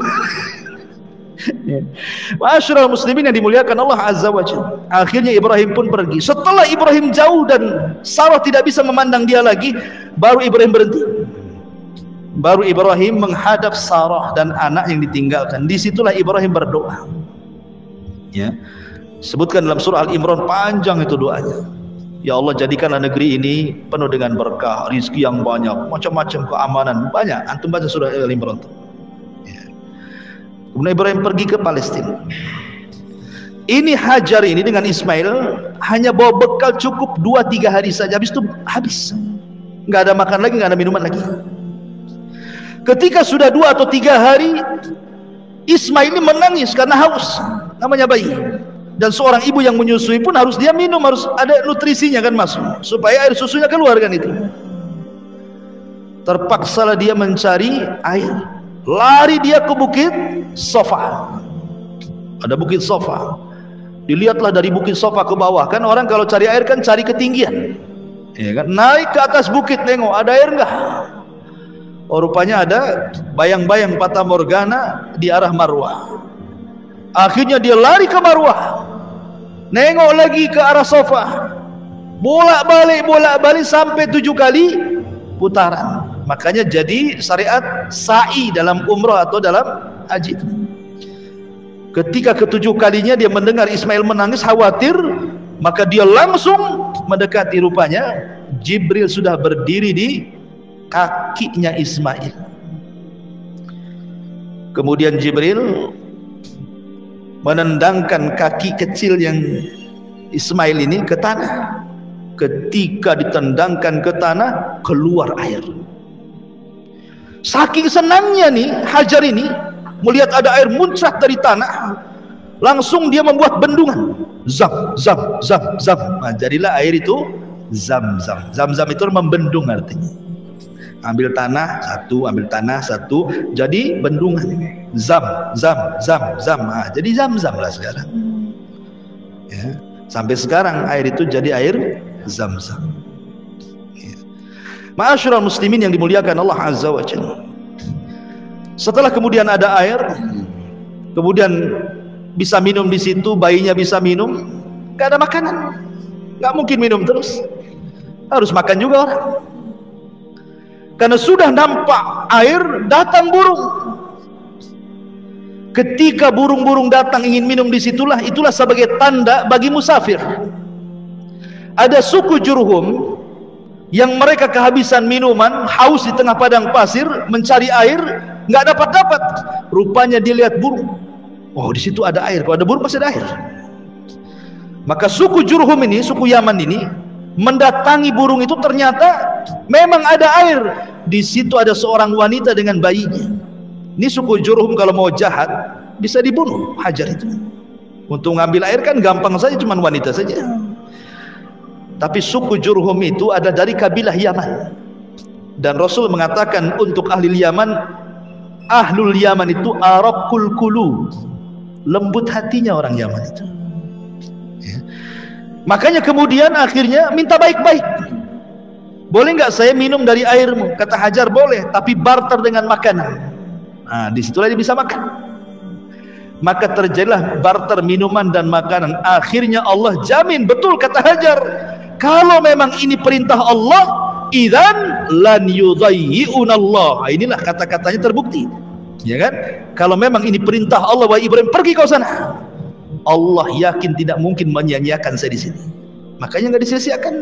Masyarul muslimin yang dimuliakan Allah Azza wa Jalla. Akhirnya Ibrahim pun pergi. Setelah Ibrahim jauh dan Sarah tidak bisa memandang dia lagi, baru Ibrahim berhenti. Baru Ibrahim menghadap Sarah dan anak yang ditinggalkan. Disitulah Ibrahim berdoa. Ya. Sebutkan dalam surah Al-Imran, panjang itu doanya. Ya Allah, jadikanlah negeri ini penuh dengan berkah, rizki yang banyak, macam-macam keamanan banyak. Antum baca surah Al-Imran. Ya. Kemudian Ibrahim pergi ke Palestina. Ini Hajar ini dengan Ismail hanya bawa bekal cukup 2-3 hari saja, habis itu habis. Nggak ada makan lagi, nggak ada minuman lagi. Ketika sudah 2 atau 3 hari, Ismail ini menangis karena haus, namanya bayi. Dan seorang ibu yang menyusui pun harus dia minum, harus ada nutrisinya kan masuk, supaya air susunya keluar kan itu. Terpaksalah dia mencari air, lari dia ke bukit Sofa. Ada bukit Sofa, dilihatlah dari bukit Sofa ke bawah. Kan orang kalau cari air kan cari ketinggian, ya kan? Naik ke atas bukit, nengok ada air enggak. Oh, rupanya ada bayang-bayang Fata Morgana di arah Marwah. Akhirnya dia lari ke Marwah, nengok lagi ke arah Sofa, bolak-balik sampai 7 kali putaran. Makanya jadi syariat sa'i dalam umrah atau dalam haji. Ketika ke-7 kalinya dia mendengar Ismail menangis, khawatir, maka dia langsung mendekati. Rupanya Jibril sudah berdiri di kakinya Ismail. Kemudian Jibril menendangkan kaki kecil yang Ismail ini ke tanah. Ketika ditendangkan ke tanah, keluar air. Saking senangnya nih Hajar ini melihat ada air muncrat dari tanah, langsung dia membuat bendungan. Zam, zam, zam, zam. Nah, jadilah air itu Zam-zam. Zam-zam itu membendung artinya. Ambil tanah satu, ambil tanah satu, jadi bendungan. Zam, zam, zam, zam. Nah, jadi zam-zam lah sekarang. Ya. Sampai sekarang air itu jadi air Zam-zam. Ya. Ma'asyiral muslimin yang dimuliakan Allah Azza wa Jalla. Setelah kemudian ada air, kemudian bisa minum di situ, bayinya bisa minum, gak ada makanan, gak mungkin minum terus, harus makan juga orang. Karena sudah nampak air, datang burung. Ketika burung-burung datang ingin minum disitulah, itulah sebagai tanda bagi musafir. Ada suku Jurhum yang mereka kehabisan minuman, haus di tengah padang pasir, mencari air, nggak dapat. Rupanya dia lihat burung. Oh, di situ ada air. Kalau ada burung pasti ada air. Maka suku Jurhum ini, suku Yaman ini, mendatangi burung itu, ternyata memang ada air. Di situ ada seorang wanita dengan bayinya. Ini suku Jurhum kalau mau jahat bisa dibunuh Hajar itu. Untuk ngambil air kan gampang saja, cuman wanita saja. Tapi suku Jurhum itu ada dari kabilah Yaman. Dan Rasul mengatakan untuk ahli Yaman, ahlul Yaman itu araqul qulub, lembut hatinya orang Yaman itu. Ya. Makanya kemudian akhirnya minta baik-baik. Boleh nggak saya minum dari airmu? Kata Hajar boleh, tapi barter dengan makanan. Nah, disitulah dia bisa makan. Maka terjadilah barter minuman dan makanan. Akhirnya Allah jamin, betul kata Hajar, kalau memang ini perintah Allah, idzan lan yudayyi'unallah. Inilah kata-katanya terbukti, ya kan? Kalau memang ini perintah Allah, wahai Ibrahim, pergi kau sana, Allah yakin tidak mungkin menyia-nyiakan saya di sini. Makanya nggak disia-siakan,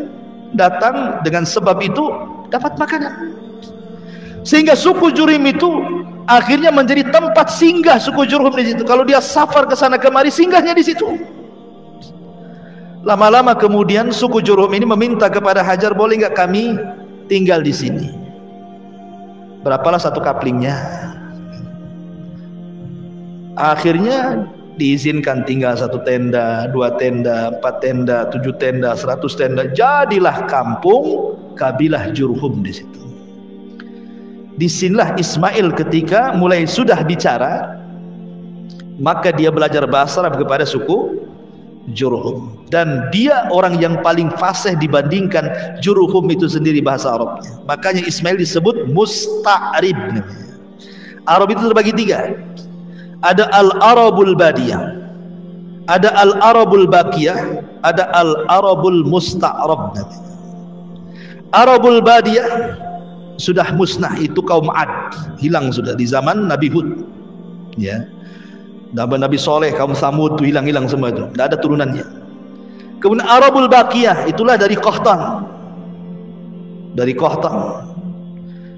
datang dengan sebab itu dapat makanan. Sehingga suku Jurhum itu akhirnya menjadi tempat singgah suku Jurhum di situ. Kalau dia safar ke sana kemari, singgahnya di situ. Lama-lama kemudian suku Jurhum ini meminta kepada Hajar, boleh nggak kami tinggal di sini? Berapalah satu kaplingnya. Akhirnya diizinkan tinggal 1 tenda, 2 tenda, 4 tenda, 7 tenda, 100 tenda. Jadilah kampung kabilah Jurhum di situ. Disinilah Ismail ketika mulai sudah bicara, maka dia belajar bahasa Arab kepada suku Jurhum, dan dia orang yang paling fasih dibandingkan Jurhum itu sendiri bahasa Arabnya. Makanya Ismail disebut musta'rib. Arab itu terbagi 3. Ada al-Arabul Badiyah, ada al-Arabul Baqiyah, ada al-Arabul Musta'rab. Arabul Badiyah sudah musnah, itu kaum Ad, hilang sudah di zaman Nabi Hud, ya. Nabi Soleh, kaum Samud itu hilang semua itu, tidak ada turunannya. Kemudian Arabul Baqiyah, itulah dari Qahtan,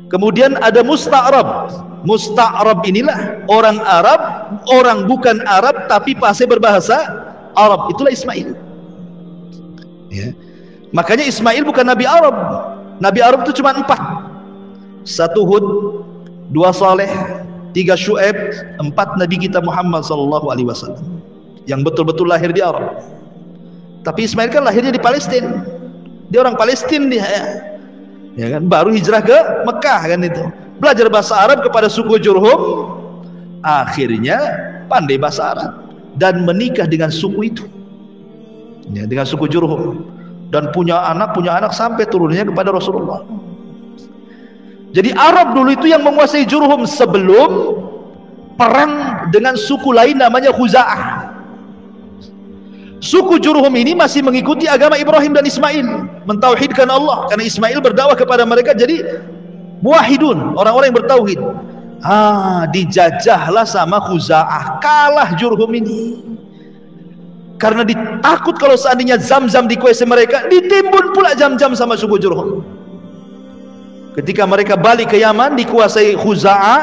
Kemudian ada Musta'rab. Musta'rab inilah orang Arab, orang bukan Arab tapi pasti berbahasa Arab, itulah Ismail, ya. Makanya Ismail bukan Nabi Arab. Nabi Arab itu cuma 4. 1 Hud, 2 Saleh, 3 Syuaib, 4 Nabi kita Muhammad SAW yang betul-betul lahir di Arab. Tapi Ismail kan lahirnya di Palestina. Dia orang Palestina dia, ya kan, baru hijrah ke Mekah kan itu. Belajar bahasa Arab kepada suku Jurhum, akhirnya pandai bahasa Arab dan menikah dengan suku itu, ya, dengan suku Jurhum, dan punya anak sampai turunnya kepada Rasulullah. Jadi Arab dulu itu yang menguasai Jurhum sebelum perang dengan suku lain namanya Khuza'ah. Suku Jurhum ini masih mengikuti agama Ibrahim dan Ismail, mentauhidkan Allah, karena Ismail berdakwah kepada mereka jadi muwahhidun, orang-orang yang bertauhid. Dijajahlah sama Khuza'ah, kalah Jurhum ini. Karena ditakut kalau seandainya Zam-Zam dikuasai mereka, ditimbun pula Zam-Zam sama suku Jurhum. Ketika mereka balik ke Yaman dikuasai Khuza'ah,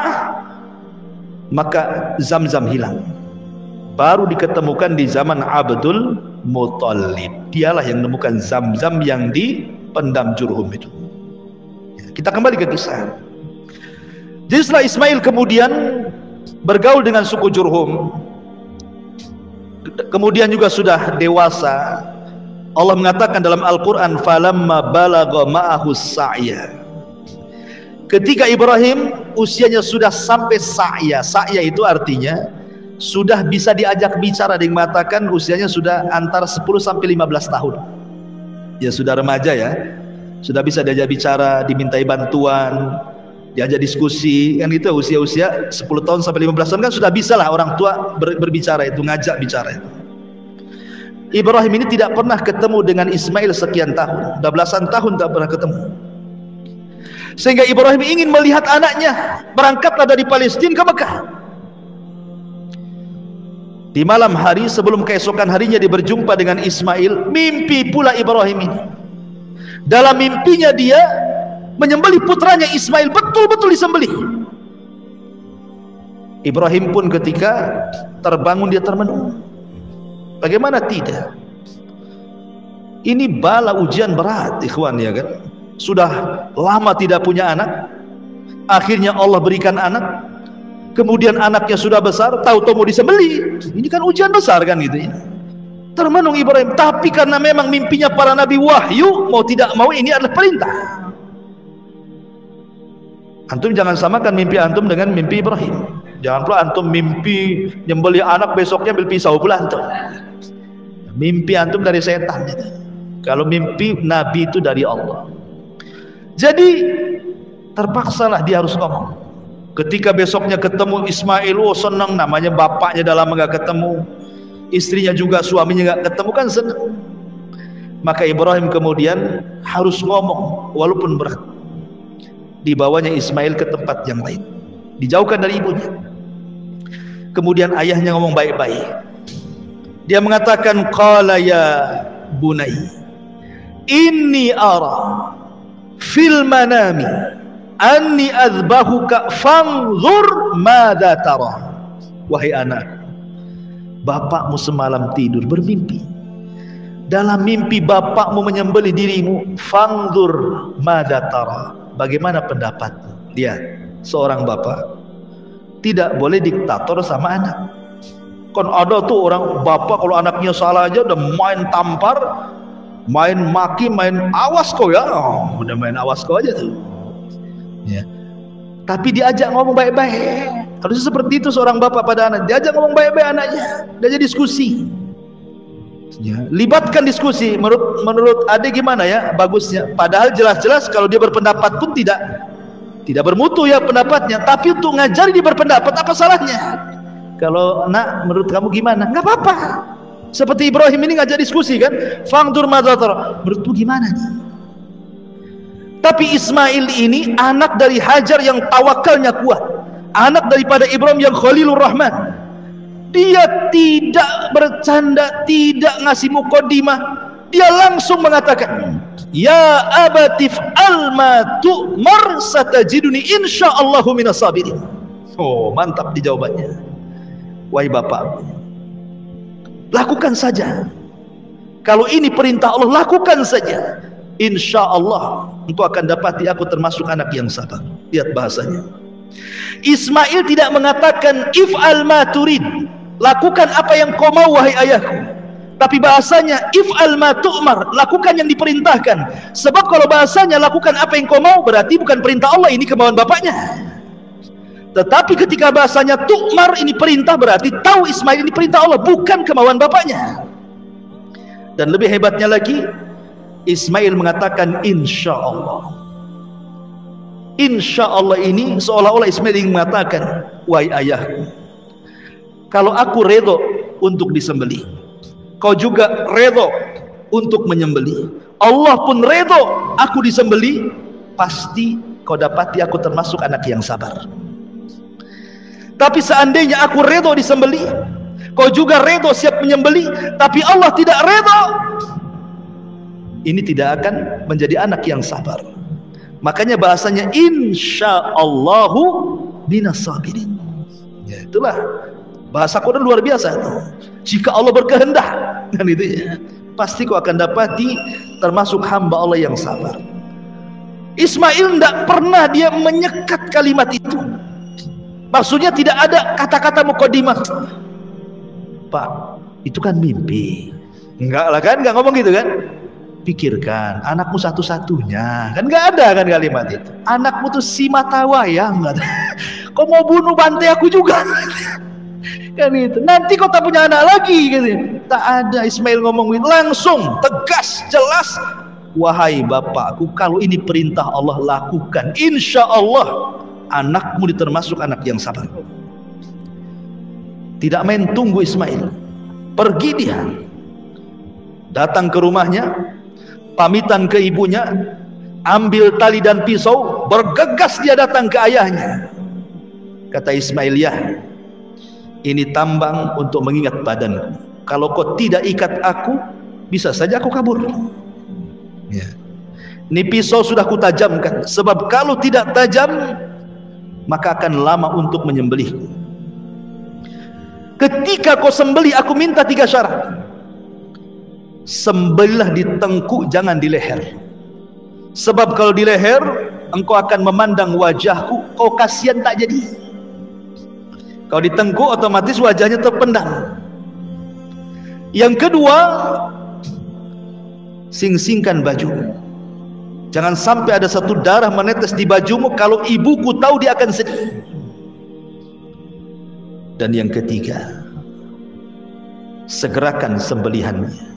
maka Zam-Zam hilang. Baru diketemukan di zaman Abdul Muttalib. Dialah yang menemukan Zam-Zam yang dipendam Jurhum itu. Kita kembali ke kisah. Jadi setelah Ismail kemudian bergaul dengan suku Jurhum, kemudian juga sudah dewasa, Allah mengatakan dalam Al-Quran, falamma balagha ma'ahu sa'ya. Ketika Ibrahim usianya sudah sampai sa'ya. Sa'ya itu artinya sudah bisa diajak bicara. Dia mengatakan usianya sudah antara 10 sampai 15 tahun. Ya sudah remaja ya. Sudah bisa diajak bicara, dimintai bantuan, diajak diskusi. Kan itu usia-usia 10 tahun sampai 15 tahun kan sudah bisa lah orang tua berbicara itu, ngajak bicara itu. Ibrahim ini tidak pernah ketemu dengan Ismail sekian tahun. Udah belasan tahun tak pernah ketemu. Sehingga Ibrahim ingin melihat anaknya. Berangkatlah dari Palestina ke Mekah. Di malam hari sebelum keesokan harinya dia berjumpa dengan Ismail, mimpi pula Ibrahim ini. Dalam mimpinya dia menyembelih putranya Ismail, betul-betul disembelih. Ibrahim pun ketika terbangun dia termenung. Bagaimana tidak? Ini bala ujian berat, ikhwan, ya kan? Sudah lama tidak punya anak, akhirnya Allah berikan anak. Kemudian anaknya sudah besar, tahu-tahu mau disembelih. Ini kan ujian besar kan gitu ya. Termenung Ibrahim, tapi karena memang mimpinya para nabi wahyu, mau tidak mau ini adalah perintah. Antum jangan samakan mimpi antum dengan mimpi Ibrahim. Jangan pula antum mimpi nyembelih anak, besoknya ambil pisau pula antum. Mimpi antum dari setan gitu. Kalau mimpi nabi itu dari Allah. Jadi terpaksalah dia harus ngomong. Ketika besoknya ketemu Ismail, oh senang, namanya bapaknya dah lama gak ketemu, istrinya juga, suaminya gak ketemu, kan senang. Maka Ibrahim kemudian harus ngomong walaupun berat. Dibawanya Ismail ke tempat yang lain, dijauhkan dari ibunya. Kemudian ayahnya ngomong baik-baik. Dia mengatakan, qala ya bunai inni ara fil manami anni adzbahuka fanzur madza tara. Wahai anak, bapakmu semalam tidur bermimpi. Dalam mimpi bapakmu menyembelih dirimu. Fanzur madza tara. Bagaimana pendapatmu? Lihat, seorang bapak tidak boleh diktator sama anak. Kan ada tuh orang bapak kalau anaknya salah aja udah main tampar, main maki, main awas kau ya. Oh, udah main awas kau aja tuh. Ya. Tapi diajak ngomong baik-baik. Harusnya seperti itu seorang bapak pada anak. Diajak ngomong baik-baik anaknya, diajak diskusi. Ya. Libatkan diskusi. Menurut adik gimana ya bagusnya? Padahal jelas-jelas kalau dia berpendapat pun tidak bermutu ya pendapatnya. Tapi untuk ngajari dia berpendapat, apa salahnya? Kalau nak, menurut kamu gimana? Nggak apa-apa. Seperti Ibrahim ini ngajak diskusi kan? Fangdur madzatar. Menurutmu gimana nih? Tapi Ismail ini anak dari Hajar yang tawakalnya kuat, anak daripada Ibrahim yang Khalilur Rahman. Dia tidak bercanda, tidak ngasih muqaddimah. Dia langsung mengatakan, ya abatif alma tu'mar satajiduni insyaallahu minas sabirin. Oh, mantap di jawabannya. Wahai bapak, lakukan saja. Kalau ini perintah Allah, lakukan saja. Insya Allah engkau akan dapati aku termasuk anak yang sabar. Lihat bahasanya. Ismail tidak mengatakan if'al ma turid, lakukan apa yang kau mau wahai ayahku, tapi bahasanya if'al ma tu'mar, lakukan yang diperintahkan. Sebab kalau bahasanya lakukan apa yang kau mau, berarti bukan perintah Allah, ini kemauan bapaknya. Tetapi ketika bahasanya tu'mar, ini perintah, berarti tahu Ismail ini perintah Allah, bukan kemauan bapaknya. Dan lebih hebatnya lagi, Ismail mengatakan insya Allah. Insya Allah ini seolah-olah Ismail ingin mengatakan, wahai ayahku, kalau aku redho untuk disembelih, kau juga redho untuk menyembelih, Allah pun redho aku disembelih, pasti kau dapati aku termasuk anak yang sabar. Tapi seandainya aku redho disembelih, kau juga redho siap menyembelih, tapi Allah tidak redho, ini tidak akan menjadi anak yang sabar. Makanya bahasanya insyaallahu minas sabirin. Ya, itulah bahasa Quran luar biasa. Jika Allah berkehendak, kan itu ya, pasti kau akan dapati termasuk hamba Allah yang sabar. Ismail tidak pernah dia menyekat kalimat itu. Maksudnya tidak ada kata-kata mukadimah. Pak, itu kan mimpi. Enggak lah kan, enggak ngomong gitu kan. Pikirkan, anakmu satu-satunya, kan nggak ada kan kalimat itu. Anakmu tuh si mata wayang, kau mau bunuh bantai aku juga, kan itu. Nanti kau tak punya anak lagi, gitu. Tak ada. Ismail ngomong langsung, tegas, jelas. Wahai bapakku, kalau ini perintah Allah, lakukan. Insya Allah anakmu termasuk anak yang sabar. Tidak main tunggu Ismail, pergi dia, datang ke rumahnya, pamitan ke ibunya, ambil tali dan pisau, bergegas dia datang ke ayahnya. Kata Ismail, ya, ini tambang untuk mengingat badanku. Kalau kau tidak ikat aku, bisa saja aku kabur. Ya. Ini pisau sudah kutajamkan, sebab kalau tidak tajam, maka akan lama untuk menyembelihku. Ketika kau sembelih, aku minta 3 syarat. Sembelihlah di tengkuk, jangan di leher. Sebab kalau di leher, engkau akan memandang wajahku, kau kasihan tak jadi. Kalau di tengkuk, otomatis wajahnya terpendam. Yang kedua, sing-singkan baju. Jangan sampai ada satu darah menetes di bajumu, kalau ibuku tahu dia akan sedih. Dan yang ketiga, segerakan sembelihannya.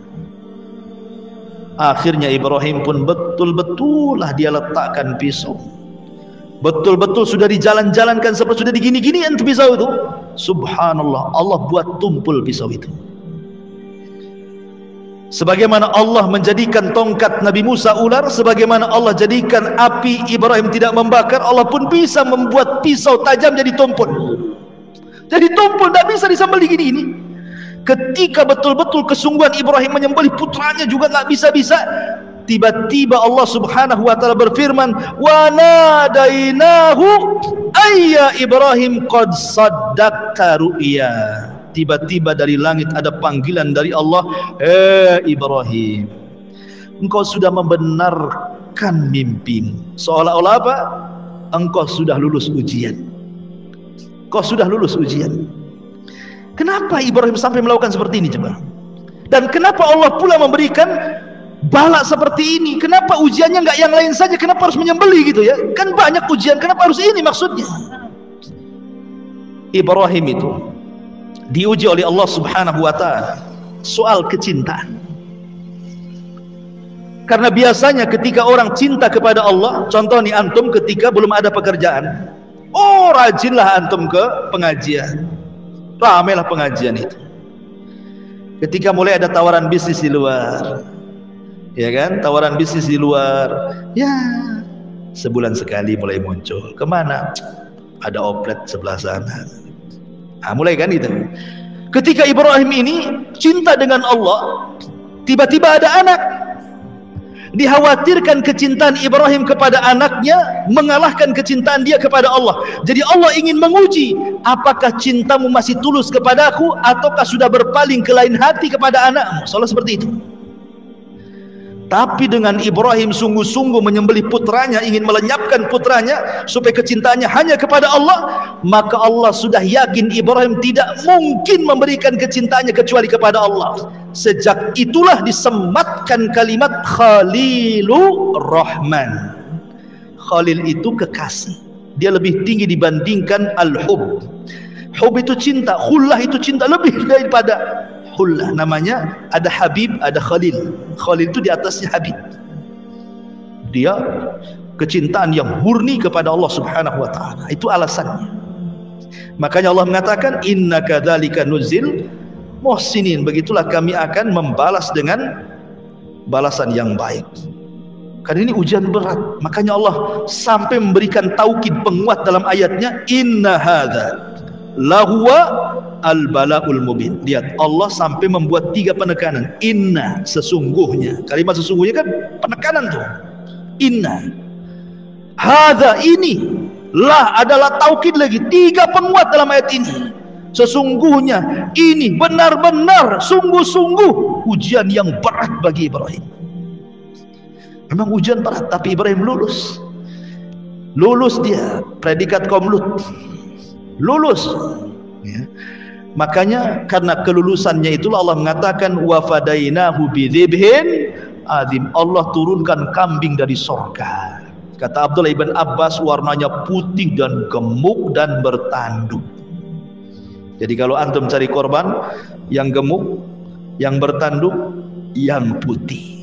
Akhirnya Ibrahim pun betul-betul lah dia letakkan pisau. Betul-betul sudah dijalan-jalankan, seperti sudah digini-ginian pisau itu. Subhanallah, Allah buat tumpul pisau itu. Sebagaimana Allah menjadikan tongkat Nabi Musa ular, sebagaimana Allah jadikan api Ibrahim tidak membakar, Allah pun bisa membuat pisau tajam jadi tumpul. Jadi tumpul, tidak bisa disembelih gini-gini. Ketika betul-betul kesungguhan Ibrahim menyembelih putranya juga nggak bisa-bisa, tiba-tiba Allah Subhanahu wa taala berfirman, "Wa nadainahu ayya Ibrahim qad saddaqta ru'ya." Tiba-tiba dari langit ada panggilan dari Allah, Ibrahim, engkau sudah membenarkan mimpimu. Seolah-olah apa? Engkau sudah lulus ujian. Kau sudah lulus ujian. Kenapa Ibrahim sampai melakukan seperti ini coba? Dan kenapa Allah pula memberikan bala seperti ini? Kenapa ujiannya nggak yang lain saja? Kenapa harus menyembelih gitu ya? Kan banyak ujian, kenapa harus ini maksudnya? Ibrahim itu diuji oleh Allah Subhanahu wa taala soal kecintaan. Karena biasanya ketika orang cinta kepada Allah, contoh nih antum ketika belum ada pekerjaan, oh rajinlah antum ke pengajian, ramailah pengajian itu. Ketika mulai ada tawaran bisnis di luar, ya kan, tawaran bisnis di luar, ya sebulan sekali mulai muncul. Kemana? Ada oplet sebelah sana. Nah, mulai kan itu. Ketika Ibrahim ini cinta dengan Allah, tiba-tiba ada anak. Dikhawatirkan kecintaan Ibrahim kepada anaknya mengalahkan kecintaan dia kepada Allah. Jadi Allah ingin menguji, apakah cintamu masih tulus kepadaku ataukah sudah berpaling ke lain hati kepada anakmu. Soalnya seperti itu. Tapi dengan Ibrahim sungguh-sungguh menyembelih putranya, ingin melenyapkan putranya supaya kecintaannya hanya kepada Allah, maka Allah sudah yakin Ibrahim tidak mungkin memberikan kecintaannya kecuali kepada Allah. Sejak itulah disematkan kalimat Khalilur Rahman. Khalil itu kekasih, dia lebih tinggi dibandingkan al-hub. Hub itu cinta, khullah itu cinta lebih daripada khullah. Namanya ada Habib, ada Khalil. Khalil itu di atasnya Habib. Dia kecintaan yang murni kepada Allah Subhanahu wa taala. Itu alasannya. Makanya Allah mengatakan inna kadzalika nuzil muhsinin. Begitulah kami akan membalas dengan balasan yang baik. Karena ini ujian berat. Makanya Allah sampai memberikan taukid penguat dalam ayatnya, inna hadza lahuwa al-bala'ul mubin. Lihat, Allah sampai membuat 3 penekanan. Inna, sesungguhnya. Kalimat sesungguhnya kan penekanan tuh. Inna. Hadza, ini. La adalah taukid lagi. 3 penguat dalam ayat ini. Sesungguhnya, ini benar-benar sungguh-sungguh ujian yang berat bagi Ibrahim. Memang ujian berat, tapi Ibrahim lulus. Lulus dia, predikat kaum Lut. Lulus ya. Makanya karena kelulusannya itulah Allah mengatakan wa fadainahu bidzibhin adzim. Allah turunkan kambing dari surga. Kata Abdullah ibn Abbas, warnanya putih dan gemuk dan bertanduk. Jadi kalau antum cari korban yang gemuk, yang bertanduk, yang putih.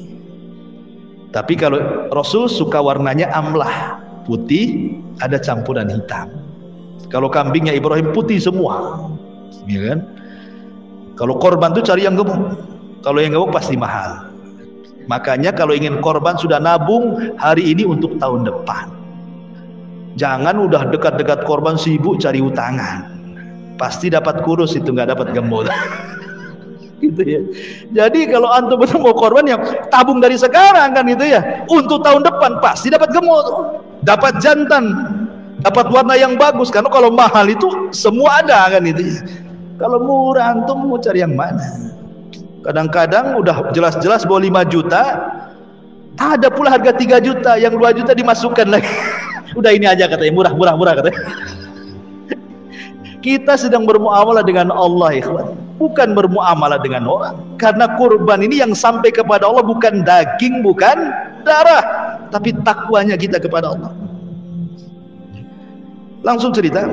Tapi kalau Rasul suka warnanya amlah, putih, ada campuran hitam. Kalau kambingnya Ibrahim putih semua, ya kan? Kalau korban tuh cari yang gemuk. Kalau yang gemuk pasti mahal. Makanya kalau ingin korban sudah nabung hari ini untuk tahun depan. Jangan udah dekat-dekat korban sibuk cari utangan. Pasti dapat kurus itu, nggak dapat gemuk. Gitu ya. Jadi kalau antum betul mau korban yang tabung dari sekarang kan gitu ya. Untuk tahun depan pasti dapat gemuk, dapat jantan, dapat warna yang bagus. Karena kalau mahal itu semua ada kan itu ya. Kalau murah antum mau cari yang mana? Kadang-kadang udah jelas-jelas bawa 5 juta, ada pula harga 3 juta, yang 2 juta dimasukkan lagi. Udah ini aja katanya, murah katanya. Kita sedang bermuamalah dengan Allah, ikhwan, bukan bermuamalah dengan orang. Karena kurban ini yang sampai kepada Allah bukan daging, bukan darah, tapi takwanya kita kepada Allah. Langsung cerita.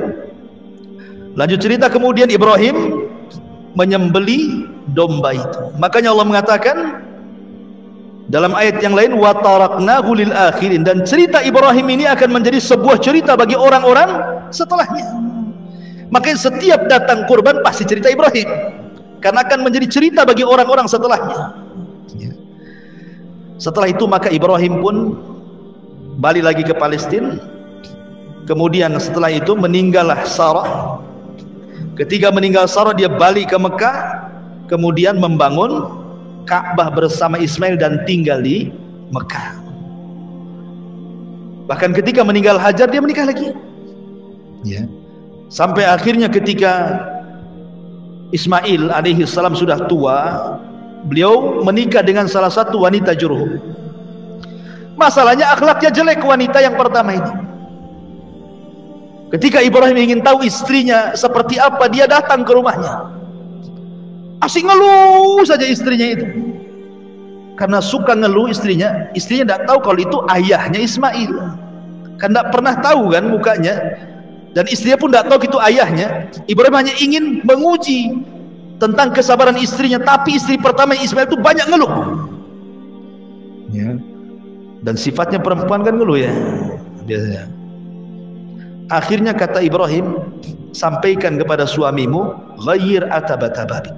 Lanjut cerita, kemudian Ibrahim menyembeli domba itu. Makanya Allah mengatakan dalam ayat yang lain, wa taraknahu lil akhirin, dan cerita Ibrahim ini akan menjadi sebuah cerita bagi orang-orang setelahnya. Makanya setiap datang kurban pasti cerita Ibrahim, karena akan menjadi cerita bagi orang-orang setelahnya. Setelah itu maka Ibrahim pun balik lagi ke Palestina. Kemudian setelah itu meninggallah Sarah. Ketika meninggal Sarah, dia balik ke Mekah, kemudian membangun Ka'bah bersama Ismail dan tinggal di Mekah. Bahkan ketika meninggal Hajar, dia menikah lagi. Ya. Sampai akhirnya ketika Ismail alaihi salam sudah tua, beliau menikah dengan salah satu wanita Jurhum. Masalahnya akhlaknya jelek wanita yang pertama ini. Ketika Ibrahim ingin tahu istrinya seperti apa, dia datang ke rumahnya. Asik ngeluh saja istrinya itu. Karena suka ngeluh istrinya tidak tahu kalau itu ayahnya Ismail. Kan tidak pernah tahu kan mukanya. Dan istrinya pun tidak tahu itu ayahnya. Ibrahim hanya ingin menguji tentang kesabaran istrinya. Tapi istri pertama Ismail itu banyak ngeluh ya. Dan sifatnya perempuan kan ngeluh ya biasanya. Akhirnya kata Ibrahim, sampaikan kepada suamimu, ghayyir atabatababik,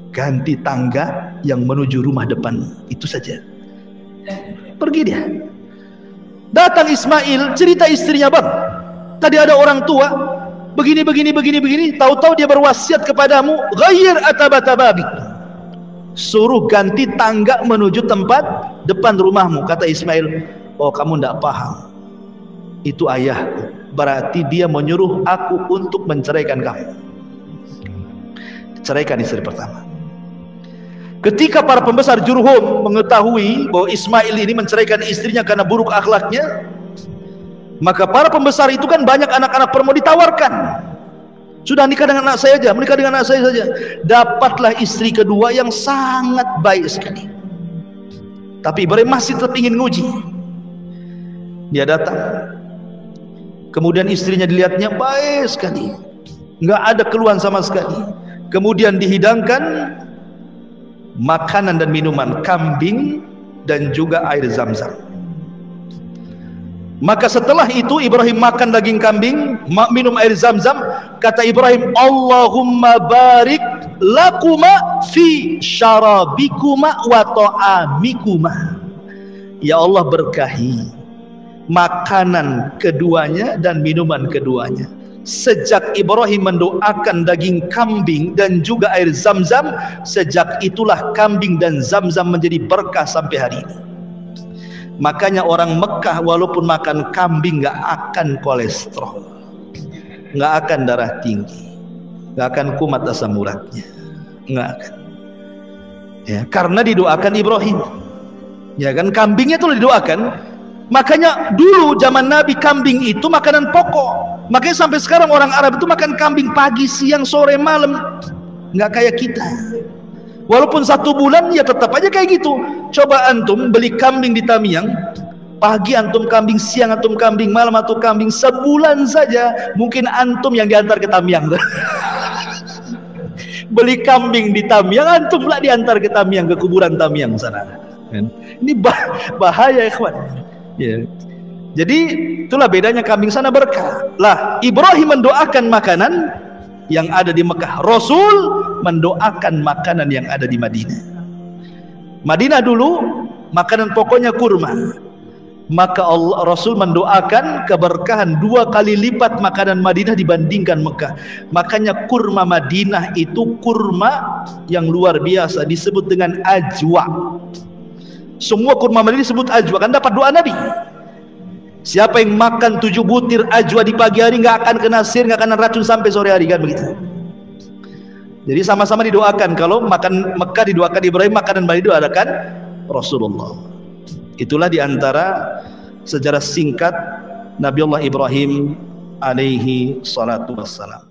ganti tangga yang menuju rumah depan, itu saja. Pergi dia. Datang Ismail, cerita istrinya, bang, tadi ada orang tua begini, tahu-tahu dia berwasiat kepadamu, ghayyir atabatababik, suruh ganti tangga menuju tempat depan rumahmu. Kata Ismail, oh kamu tidak paham, itu ayahku, berarti dia menyuruh aku untuk menceraikan kamu. Ceraikan istri pertama. Ketika para pembesar Jurhum mengetahui bahwa Ismail ini menceraikan istrinya karena buruk akhlaknya, maka para pembesar itu kan banyak anak-anak perempuan ditawarkan. Sudah nikah dengan anak saya aja, menikah dengan anak saya saja. Dapatlah istri kedua yang sangat baik sekali. Tapi Ibrahim masih tetap ingin nguji. Dia datang. Kemudian istrinya dilihatnya baik sekali, nggak ada keluhan sama sekali. Kemudian dihidangkan makanan dan minuman, kambing dan juga air zam-zam. Maka setelah itu Ibrahim makan daging kambing, minum air zam-zam. Kata Ibrahim, Allahumma barik lakuma fi syarabikuma wa ta'amikuma. Ya Allah, berkahi makanan keduanya dan minuman keduanya. Sejak Ibrahim mendoakan daging kambing dan juga air zam-zam, sejak itulah kambing dan zam-zam menjadi berkah sampai hari ini. Makanya orang Mekah walaupun makan kambing nggak akan kolesterol, nggak akan darah tinggi, nggak akan kumat asam uratnya, nggak akan. Ya, karena didoakan Ibrahim. Ya kan, kambingnya itu didoakan. Makanya dulu zaman Nabi kambing itu makanan pokok. Makanya sampai sekarang orang Arab itu makan kambing pagi, siang, sore, malam. Nggak kayak kita. Walaupun 1 bulan ya tetap aja kayak gitu. Coba antum beli kambing di Tamiang, pagi antum kambing, siang antum kambing, malam antum kambing, sebulan saja mungkin antum yang diantar ke Tamiang. Beli kambing di Tamiang, antum pula diantar ke Tamiang, ke kuburan Tamiang sana. Ini bahaya ikhwan. Ya. Jadi itulah bedanya kambing sana berkah. Lah Ibrahim mendoakan makanan yang ada di Mekah, Rasul mendoakan makanan yang ada di Madinah. Madinah dulu makanan pokoknya kurma, maka Rasul mendoakan keberkahan 2 kali lipat makanan Madinah dibandingkan Mekah. Makanya kurma Madinah itu kurma yang luar biasa, disebut dengan ajwa. Semua kurma Madinah disebut ajwa, kan dapat doa Nabi. Siapa yang makan 7 butir ajwa di pagi hari nggak akan kena sihir, nggak akan racun sampai sore hari, kan begitu. Jadi sama-sama didoakan. Kalau makan Mekah didoakan Ibrahim, makanan Madinah didoakan Rasulullah. Itulah diantara sejarah singkat Nabi Allah Ibrahim alaihi salatu wassalam.